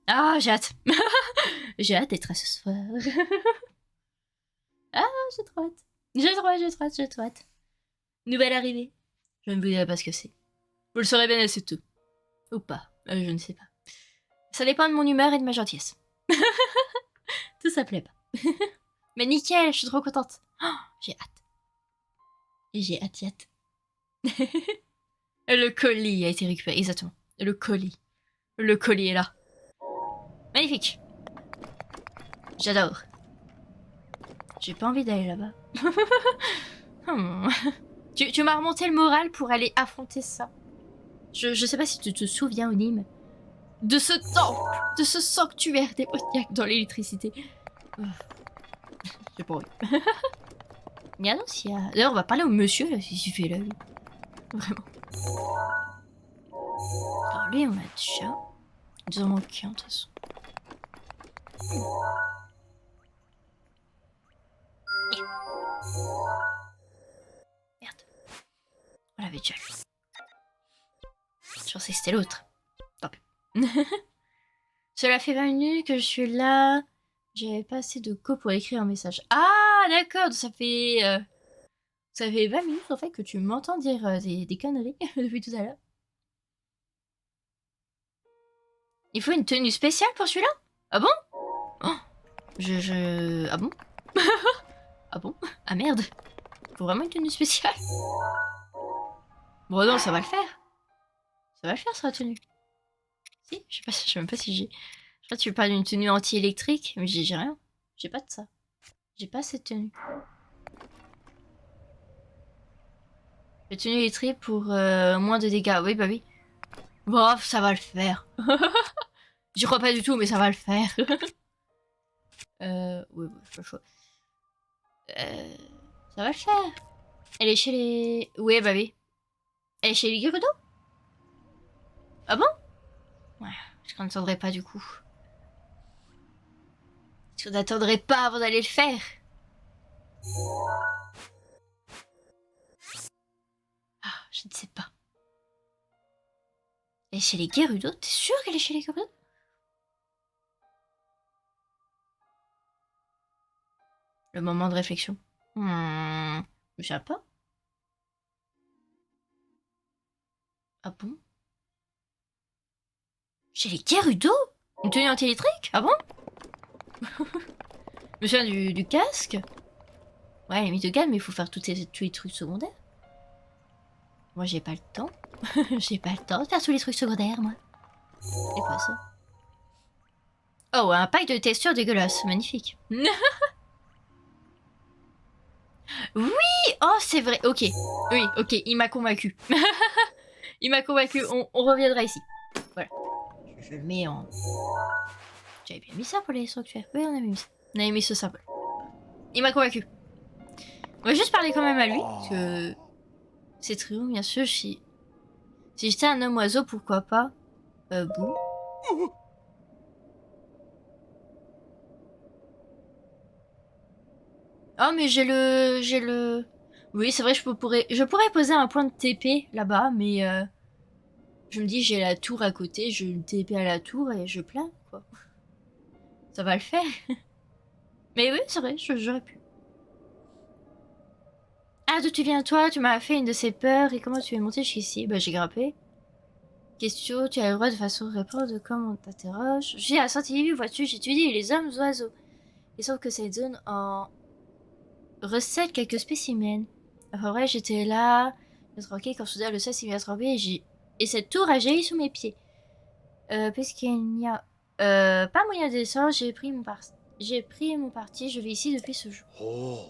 Ah, j'ai hâte. J'ai hâte d'être à ce soir. Ah, j'ai trop hâte. J'ai trop hâte. Nouvelle arrivée. Je ne vous dirai pas ce que c'est. Vous le saurez bien assez tôt. Ou pas. Je ne sais pas. Ça dépend de mon humeur et de ma gentillesse. Tout ça plaît pas. Mais nickel, je suis trop contente. Oh, j'ai hâte. Et j'ai hâte. Le colis a été récupéré, exactement. Le colis. Le colis est là. Magnifique. J'adore. J'ai pas envie d'aller là-bas. Tu m'as remonté le moral pour aller affronter ça. Je sais pas si tu te souviens, Onim, de ce temple, de ce sanctuaire démoniaque dans l'électricité. J'ai pas envie. Mais non, s'il y a... D'ailleurs, on va parler au monsieur, là, s'il fait là, lui. Vraiment. Alors lui, on a déjà... Il nous en manque un, de toute façon. Merde. On l'avait déjà lu. Je pensais que c'était l'autre. Tant pis. Cela fait 20 minutes que je suis là. J'avais pas assez de go pour écrire un message. Ah, d'accord. Ça fait 20 minutes en fait que tu m'entends dire des conneries depuis tout à l'heure. Il faut une tenue spéciale pour celui-là? Ah bon? Oh, Ah bon? Ah bon? Ah merde. Faut vraiment une tenue spéciale? Bon non, ça va le faire. Ça va le faire, ça, la tenue. Si, je sais même pas si j'ai... Je crois que tu parles d'une tenue anti-électrique, mais j'ai rien. J'ai pas de ça. J'ai pas cette tenue. La tenue électrique pour moins de dégâts. Oui, bah oui. Bon, ça va le faire. J'y crois pas du tout, mais ça va le faire. Oui, bah, j'ai pas le choix. Ça va le faire. Elle est chez les... Oui, bah oui. Elle est chez les Gerudo? Ah bon? Ouais, je n'attendrai pas du coup. Je n'attendrai pas avant d'aller le faire. Ah, je ne sais pas. Elle est chez les Gerudo? T'es sûr qu'elle est chez les Gerudo? Le moment de réflexion. Je sais pas. Ah bon? Chez les Gerudo? Une tenue anti-électrique? Ah bon? Je me souviens du casque. Ouais, elle est mise de gamme, mais il faut faire tous les trucs secondaires. Moi, j'ai pas le temps. J'ai pas le temps de faire tous les trucs secondaires, moi. C'est quoi ça? Oh, un pack de texture dégueulasse. Magnifique. Oui! Oh, c'est vrai. Ok. Oui, ok. Il m'a convaincu. Il m'a convaincu. On reviendra ici. Voilà. Je le mets en... J'avais bien mis ça pour les sanctuaires. Oui, on avait mis ça. On avait mis ce symbole. Il m'a convaincu. On va juste parler quand même à lui. Parce que... C'est très bon, bien sûr. Si j'étais un homme oiseau, pourquoi pas? Bou. Oh, mais j'ai le... Oui, c'est vrai, je pourrais poser un point de TP là-bas, mais je me dis, j'ai la tour à côté, je TP à la tour et je plains, quoi. Ça va le faire. Mais oui, c'est vrai, j'aurais pu. Ah, d'où tu viens, toi? Tu m'as fait une de ces peurs, et comment tu es monté jusqu'ici? Bah, j'ai grimpé. Question, tu as le droit de façon de répondre comme on t'interroge. J'ai à Saint-Yves, vois-tu, j'étudie les hommes oiseaux. Et sauf que cette zone en recèle quelques spécimens. Enfin vrai, j'étais là, tranquille, quand soudain le sol s'est mis à trembler et cette tour a jailli sous mes pieds. Puisqu'il n'y a pas moyen de descendre, j'ai pris mon parti, je vis ici depuis ce jour. Oh.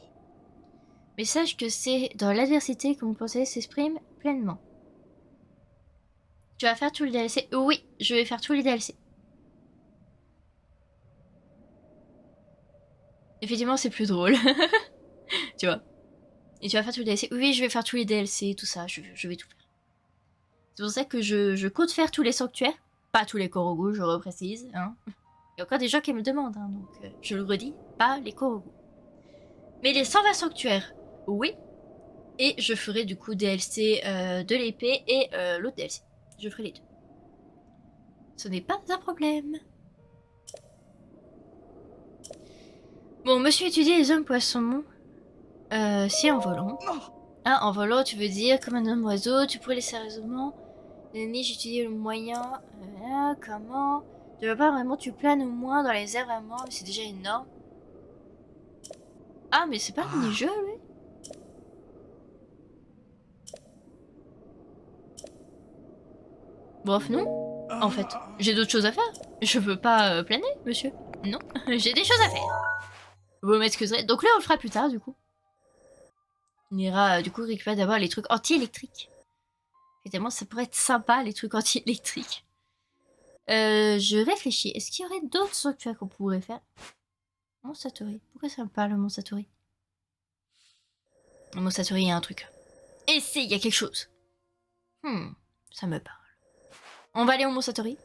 Mais sache que c'est dans l'adversité que mon pensée s'exprime pleinement. Tu vas faire tout le DLC? Oui, je vais faire tous les DLC. Effectivement, c'est plus drôle. Tu vois. Et tu vas faire tous les DLC? Oui, je vais faire tous les DLC, tout ça, je vais tout faire. C'est pour ça que je compte faire tous les sanctuaires. Pas tous les Korogu, je reprécise. Hein. Il y a encore des gens qui me demandent, hein, donc je le redis, pas les Korogu. Mais les 120 sanctuaires, oui. Et je ferai du coup DLC de l'épée et l'autre DLC. Je ferai les deux. Ce n'est pas un problème. Bon, monsieur étudie les hommes poissons. Si en volant. Ah, en volant, tu veux dire comme un homme oiseau, tu pourrais les sérieusement. Ni j'étudie le moyen. Comment? Tu veux pas vraiment, tu planes au moins dans les airs vraiment, c'est déjà énorme. Ah, mais c'est pas un mini-jeu, lui. Bref, non. En fait, j'ai d'autres choses à faire. Je peux pas planer, monsieur. Non, j'ai des choses à faire. Vous m'excuserez. Donc là, on le fera plus tard, du coup. On ira, du coup, récupérer d'abord les trucs anti-électriques. Évidemment, ça pourrait être sympa, les trucs anti-électriques. Je réfléchis. Est-ce qu'il y aurait d'autres sanctuaires qu'on pourrait faire? Mont Satori. Pourquoi ça me parle, Mont Satori? Mont Satori, il y a un truc. Et si, il y a quelque chose. Ça me parle. On va aller au Mont Satori.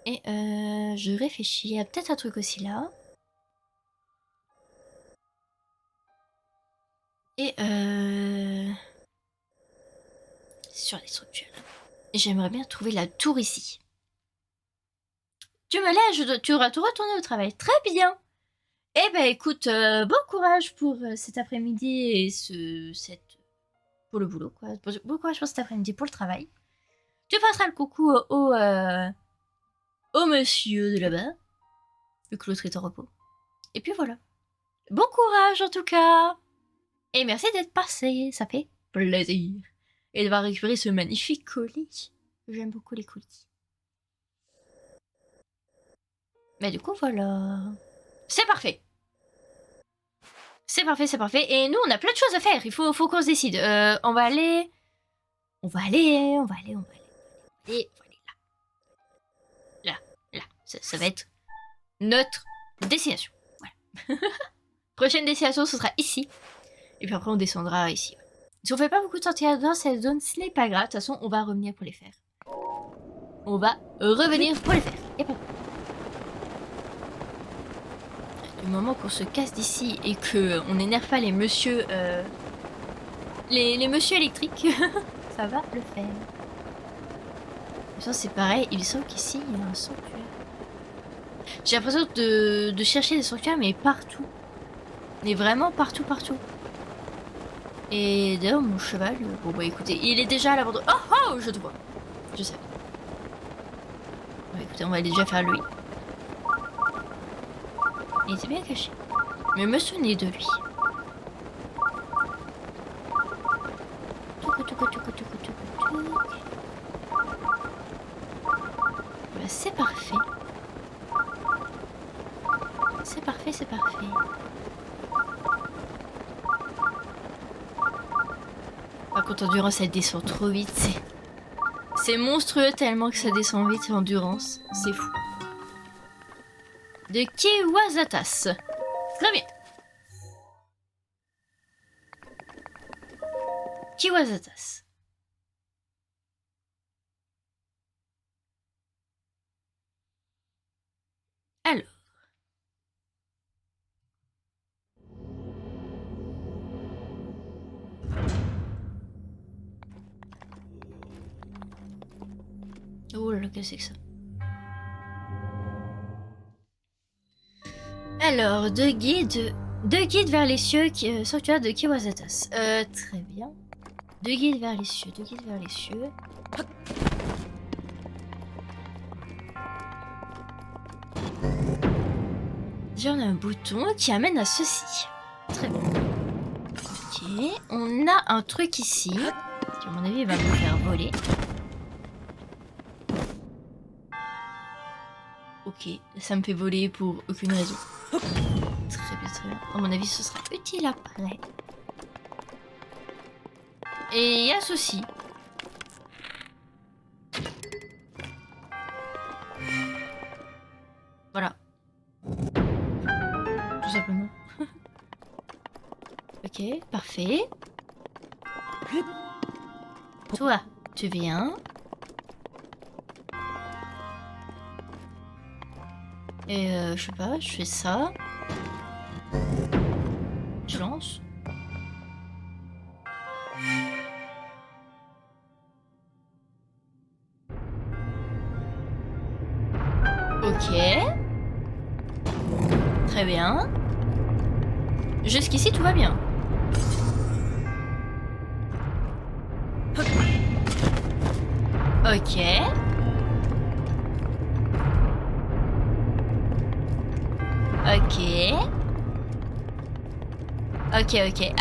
Et je réfléchis. Il y a peut-être un truc aussi là. Et sur les structures. J'aimerais bien trouver la tour ici. Tu me lèves, tu auras tout retourné au travail. Très bien. Eh ben écoute, bon courage pour cet après-midi et pour le boulot, quoi. Bon courage pour cet après-midi pour le travail. Tu passeras le coucou au monsieur de là-bas, vu que l'autre est en repos. Et puis voilà. Bon courage en tout cas. Et merci d'être passé, ça fait plaisir. Et d'avoir récupéré ce magnifique colis. J'aime beaucoup les colis. Mais du coup voilà. C'est parfait. C'est parfait, c'est parfait. Et nous, on a plein de choses à faire. Il faut qu'on se décide. On va aller... On va aller là. Là. Ça va être notre destination. Voilà. Prochaine destination, ce sera ici. Et puis après, on descendra ici. Si on fait pas beaucoup de sorties dans cette zone, ce n'est pas grave. De toute façon, on va revenir pour les faire. On va revenir pour les faire. Y'a pas de problème. Du moment qu'on se casse d'ici et que on n'énerve pas les messieurs... Les messieurs électriques, ça va le faire. Ça c'est pareil, il me semble qu'ici il y a un sanctuaire. J'ai l'impression de chercher des sanctuaires mais partout. Mais vraiment partout. Et d'ailleurs mon cheval, bon bah écoutez, il est déjà à l'abandon. Oh je te vois. Je sais. Bon écoutez, on va déjà faire lui. Il était bien caché. Mais me souvenez de lui. Bah, c'est parfait. C'est parfait. Par contre, endurance, elle descend trop vite. C'est monstrueux tellement que ça descend vite, endurance. C'est fou. De Kiwazatas. Très bien. Kiwazatas. Alors. Oh là là, qu'est-ce que c'est que ça? Alors, deux guides vers les cieux, sanctuaire de Kiwazatas. Très bien. Deux guides vers les cieux. Déjà, on a un bouton qui amène à ceci. Très bien. Ok, on a un truc ici, qui à mon avis va me faire voler. Ok, ça me fait voler pour aucune raison. Très bien. À mon avis, ce sera utile après. Et il y a ceci. Voilà. Tout simplement. Ok, parfait. Toi, tu viens. Et je sais pas, je fais ça. Je lance. Ok. Très bien. Jusqu'ici, tout va bien. Ok. Ok.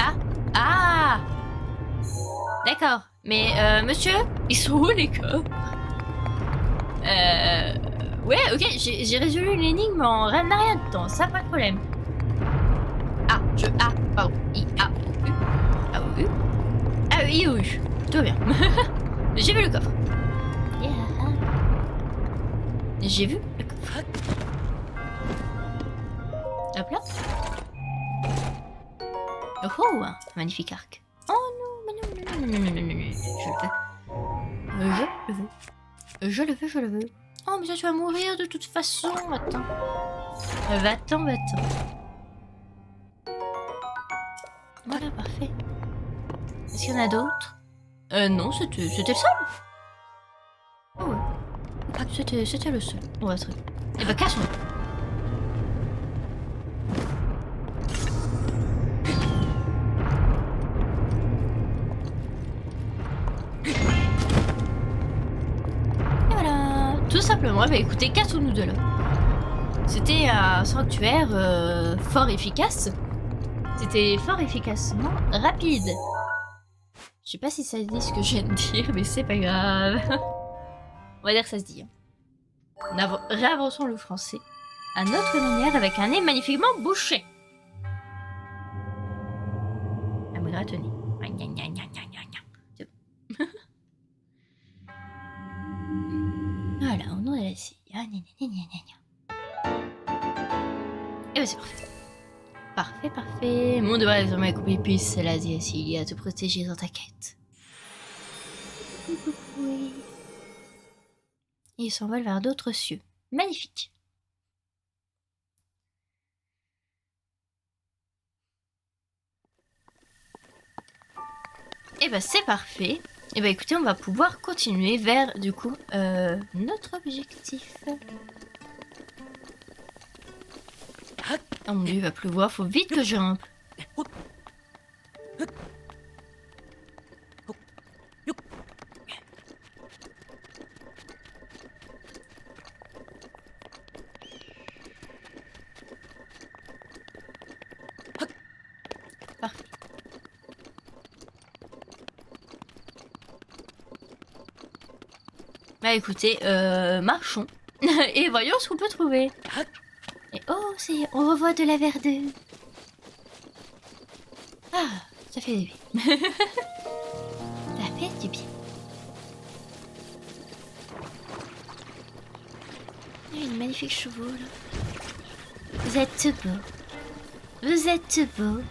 Ah. D'accord. Mais monsieur, ils sont où les coffres? Ouais, ok, j'ai résolu l'énigme en rien de temps, ça pas de problème. Pardon. I-A-O-U. Tout va bien. J'ai vu le coffre. Yeah. J'ai vu le coffre. Hop là. Oh, magnifique arc. Oh non, non. Je le veux. Oh, mais ça, tu vas mourir de toute façon. Attends. Va-t'en. Voilà, parfait. Est-ce qu'il y en a d'autres? Non, c'était le seul. Oh ouais. C'était le seul. On va se... Eh ben, casse-moi. Tout simplement, bah écoutez, cassons-nous de là. C'était un sanctuaire fort efficace. C'était fort efficacement rapide. Je sais pas si ça dit ce que je viens de dire, mais c'est pas grave. On va dire que ça se dit. Réavançons le français à notre manière avec un nez magnifiquement bouché. Voilà, au nom de la CIA. Gna, gna, gna, gna, gna, gna. Et bah c'est parfait. Parfait, parfait. Mon devoir est désormais accompli, puisse la CIA te protéger dans ta quête. Oui. Il s'envole vers d'autres cieux. Magnifique. Et bah c'est parfait. Et bah écoutez, on va pouvoir continuer vers du coup notre objectif. Oh mon dieu, il va pleuvoir, faut vite que je grimpe. Parfait. Bah écoutez, marchons et voyons ce qu'on peut trouver. Et oh, on revoit de la verdure. Ah, ça fait du bien. Ça fait du bien. Il y a une magnifique chevaux là. Vous êtes tout beau. Vous êtes tout beau.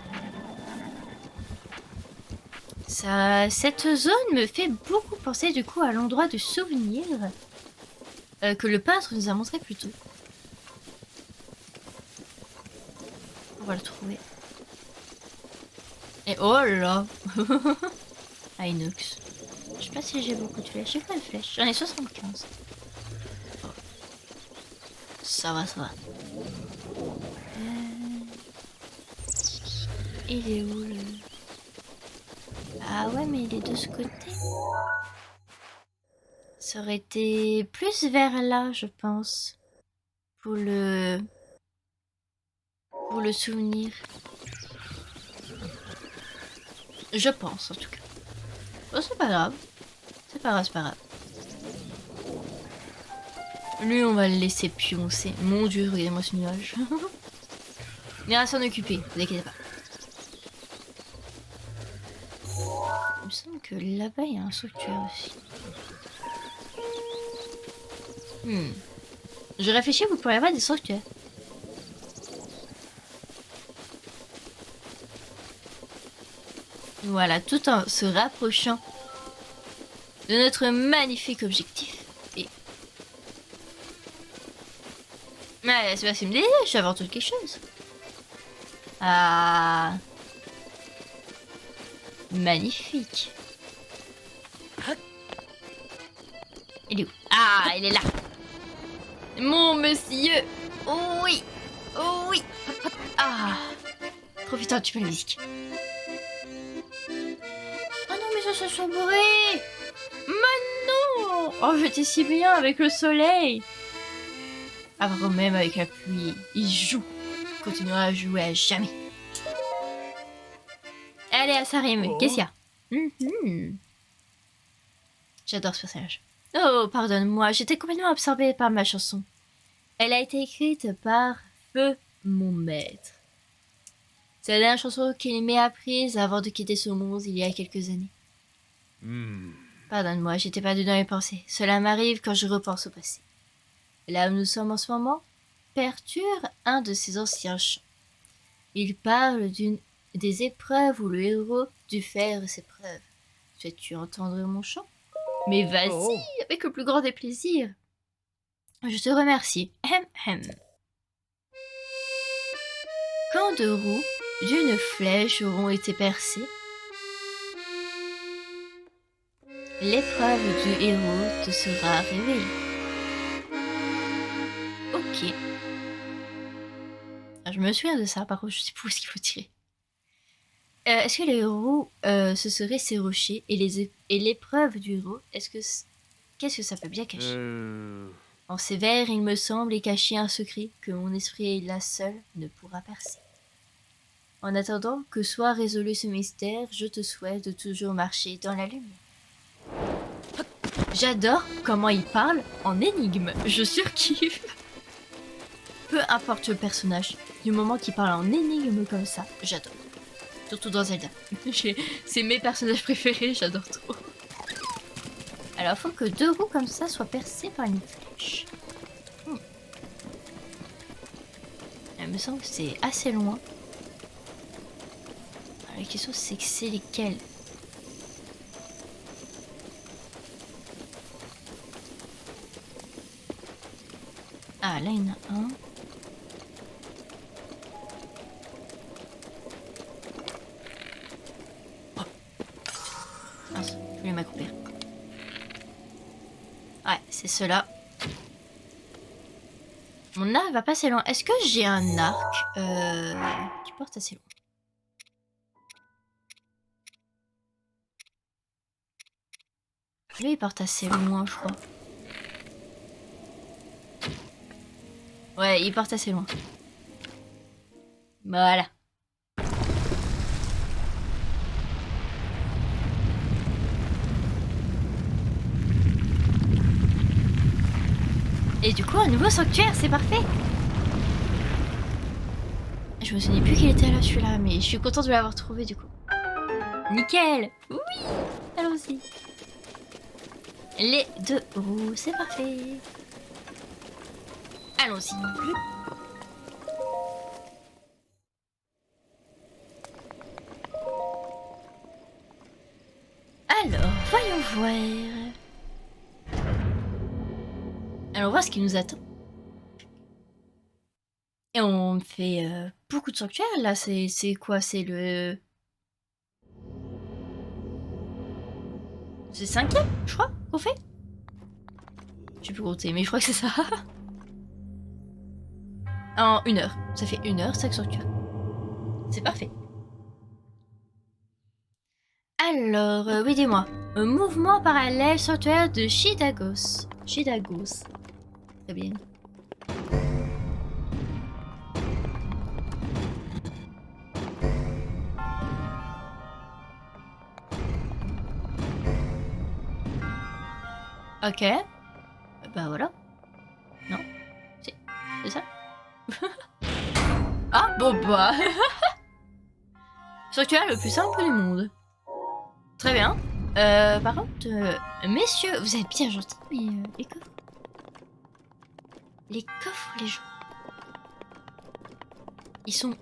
Cette zone me fait beaucoup penser du coup à l'endroit de souvenir que le peintre nous a montré plus tôt. On va le trouver. Et oh là là. Inox. Je sais pas si j'ai beaucoup de flèches. J'ai plein de flèches. J'en ai 75. Oh. Ça va, ça va. Il est où le... Ah ouais, mais il est de ce côté. Ça aurait été plus vers là, je pense. Pour le souvenir. Je pense, en tout cas. Oh, c'est pas grave. C'est pas grave, c'est pas grave. Lui, on va le laisser pioncer. Mon dieu, regardez-moi ce nuage. Il va s'en occuper, vous inquiétez pas. Il me semble que là-bas, il y a un sanctuaire aussi. Je réfléchis, vous pourriez avoir des sanctuaires. Voilà, tout en se rapprochant de notre magnifique objectif. Et... Ouais, c'est parce qu'il me disait, je vais avoir tout quelque chose. Ah... Magnifique. Il est où? Ah, il est là. Mon monsieur. Oh oui. Oh oui. Ah. Profitons un petit peu de la musique. Oh non, mais ça se sombrait. Mais non. Oh, j'étais si bien avec le soleil. Alors même avec la pluie, il joue. Il continuera à jouer à jamais. Allez, à sa rime. Qu'est-ce qu'il y a? J'adore ce personnage. Oh, pardonne-moi, j'étais complètement absorbée par ma chanson. Elle a été écrite par Feu, mon maître. C'est la dernière chanson qu'il m'ait apprise avant de quitter ce monde il y a quelques années. Pardonne-moi, j'étais perdue dans les pensées. Cela m'arrive quand je repense au passé. Là où nous sommes en ce moment, perturbe un de ses anciens chants. Il parle des épreuves où le héros dut faire ses preuves. Souhaites-tu entendre mon chant? Mais vas-y, avec le plus grand des plaisirs. Je te remercie. Quand 2 roues d'une flèche auront été percées, l'épreuve du héros te sera révélée. Ok. Je me souviens de ça, par contre, je sais pas où est-ce qu'il faut tirer. Est-ce que les héros, ce seraient ces rochers et l'épreuve du héros, qu'est-ce que ça peut bien cacher? En ces vers, il me semble, est caché un secret que mon esprit là seul ne pourra percer. En attendant que soit résolu ce mystère, je te souhaite de toujours marcher dans la lumière. J'adore comment il parle en énigme. Je surkiffe. Peu importe le personnage, du moment qu'il parle en énigme comme ça, j'adore. Surtout dans Zelda. C'est mes personnages préférés, j'adore trop. Alors, faut que 2 roues comme ça soient percées par une flèche. Il me semble que c'est assez loin. Alors, la question, c'est que c'est lesquels? Ah, là, il y en a un. Oh. Mince, je voulais m'accroupir. Ouais, c'est ceux-là. Mon arc va pas assez loin. Est-ce que j'ai un arc qui porte assez loin? Lui, il porte assez loin, je crois. Ouais, il porte assez loin. Voilà. Et du coup, un nouveau sanctuaire, c'est parfait. Je me souvenais plus qu'il était là, celui-là, mais je suis contente de l'avoir trouvé, du coup. Nickel. Oui. Allons-y. Les 2 roues, c'est parfait. Allons-y. Alors, voyons voir. Alors, voir ce qui nous attend. Et on fait beaucoup de sanctuaires, là. C'est quoi? C'est le... C'est 5e, je crois, qu'on fait. Je sais plus compter, mais je crois que c'est ça. En 1 heure. Ça fait 1 heure, 5 sanctuaires. C'est parfait. Alors, oui, dis-moi. Un mouvement parallèle sanctuaire de Shidagos. Shidagos. Très bien. Ok. Bah voilà. Non. C'est ça. Ah, bon bah. Sanctuaire le plus simple du monde. Très bien. Par contre, messieurs, vous êtes bien gentils, mais les coffres. Les coffres, les gens. Ils sont où?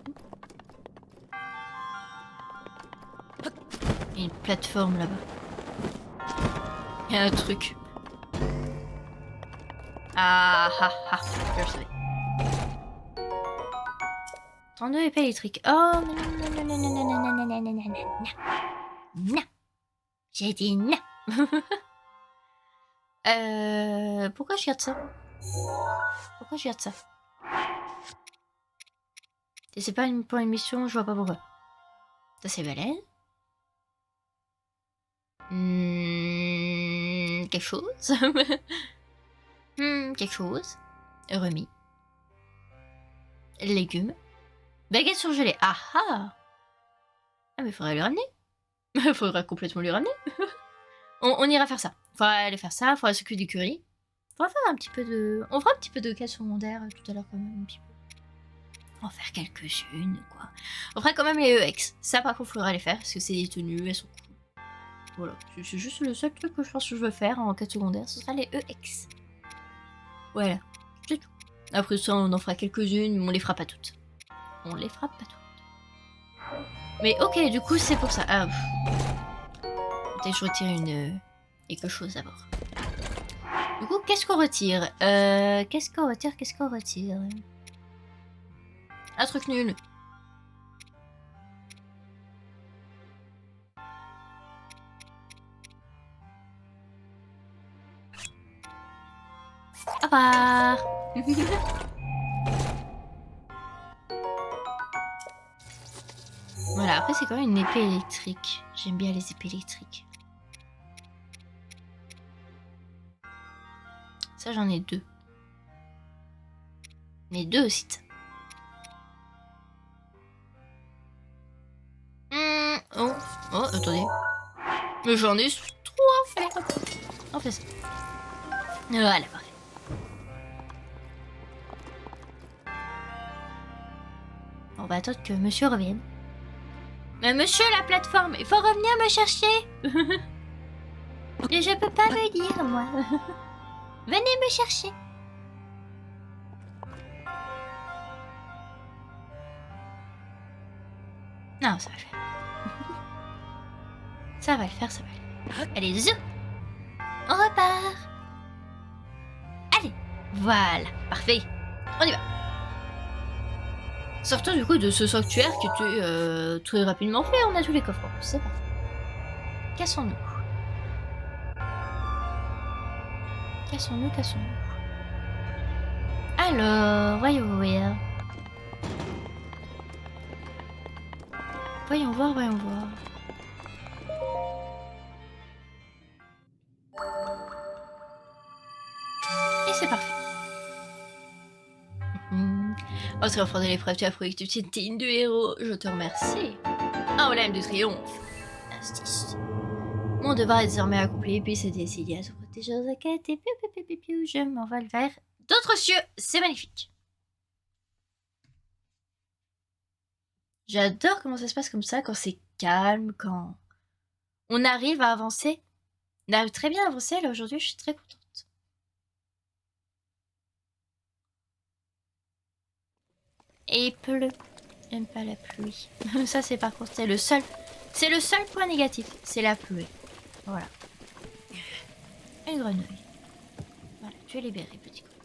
Il y a une plateforme là-bas. Il y a un truc. Ah ah ah, je le savais. 32 épées électriques. Oh, non, non, non, non, non, non, non, non, non, non, non, non. Non. J'ai dit non. Pourquoi je garde ça? Pourquoi je garde ça? C'est pas pour une mission, je vois pas pourquoi. Ça c'est balèze. Quelque chose. Quelque chose. Remis. Légumes. Baguette surgelée. Ah ah. Ah mais faudrait le ramener. Faudra complètement lui ramener. on ira faire ça. Faudra aller faire ça, faudra s'occuper du curry. Faudra faire un petit peu de... On fera un petit peu de quête secondaire tout à l'heure quand même, un petit peu. On va faire quelques-unes, quoi. On fera quand même les EX. Ça par contre faudra les faire, parce que c'est des tenues, elles sont cool. Voilà, c'est juste le seul truc que je pense que je veux faire en quête secondaire, ce sera les EX. Voilà, c'est tout. Après ça, on en fera quelques-unes, mais on les fera pas toutes. On les fera pas toutes. Mais ok, du coup, c'est pour ça. Ah, peut-être que je retire quelque chose d'abord. Du coup, qu'est-ce qu'on retire? Qu'est-ce qu'on retire? Un truc nul. Au revoir. Voilà, après c'est quand même une épée électrique. J'aime bien les épées électriques. Ça j'en ai 2. Mais 2 aussi. Oh, attendez. Mais j'en ai 3. Allez, hop. On fait ça. Voilà, parfait. On va attendre que monsieur revienne. Mais monsieur, la plateforme, il faut revenir me chercher. Et je peux pas le dire, moi. Venez me chercher. Non, ça va le faire. Ça va le faire, ça va le faire. Allez, zou. On repart. Allez, voilà, parfait. On y va. Sortons du coup de ce sanctuaire qui était très rapidement fait. On a tous les coffres en plus, c'est parfait. Cassons-nous. Cassons-nous, cassons-nous. Alors, voyons voir. Voyons voir, voyons voir. Et c'est parfait. En triomphant de l'épreuve, tu as prouvé que tu étais digne de héros. Je te remercie. Un emblème de triomphe. Injustice. Mon devoir est désormais accompli, puis c'est décidé à se protéger aux quête et piou, je m'envole vers d'autres cieux. C'est magnifique. J'adore comment ça se passe comme ça, quand c'est calme, quand on arrive à avancer. On arrive très bien à avancer, là aujourd'hui, je suis très contente. Et il pleut. J'aime pas la pluie. Ça, c'est par contre, c'est le seul point négatif, c'est la pluie. Voilà. Une grenouille. Voilà, tu es libéré, petit copain.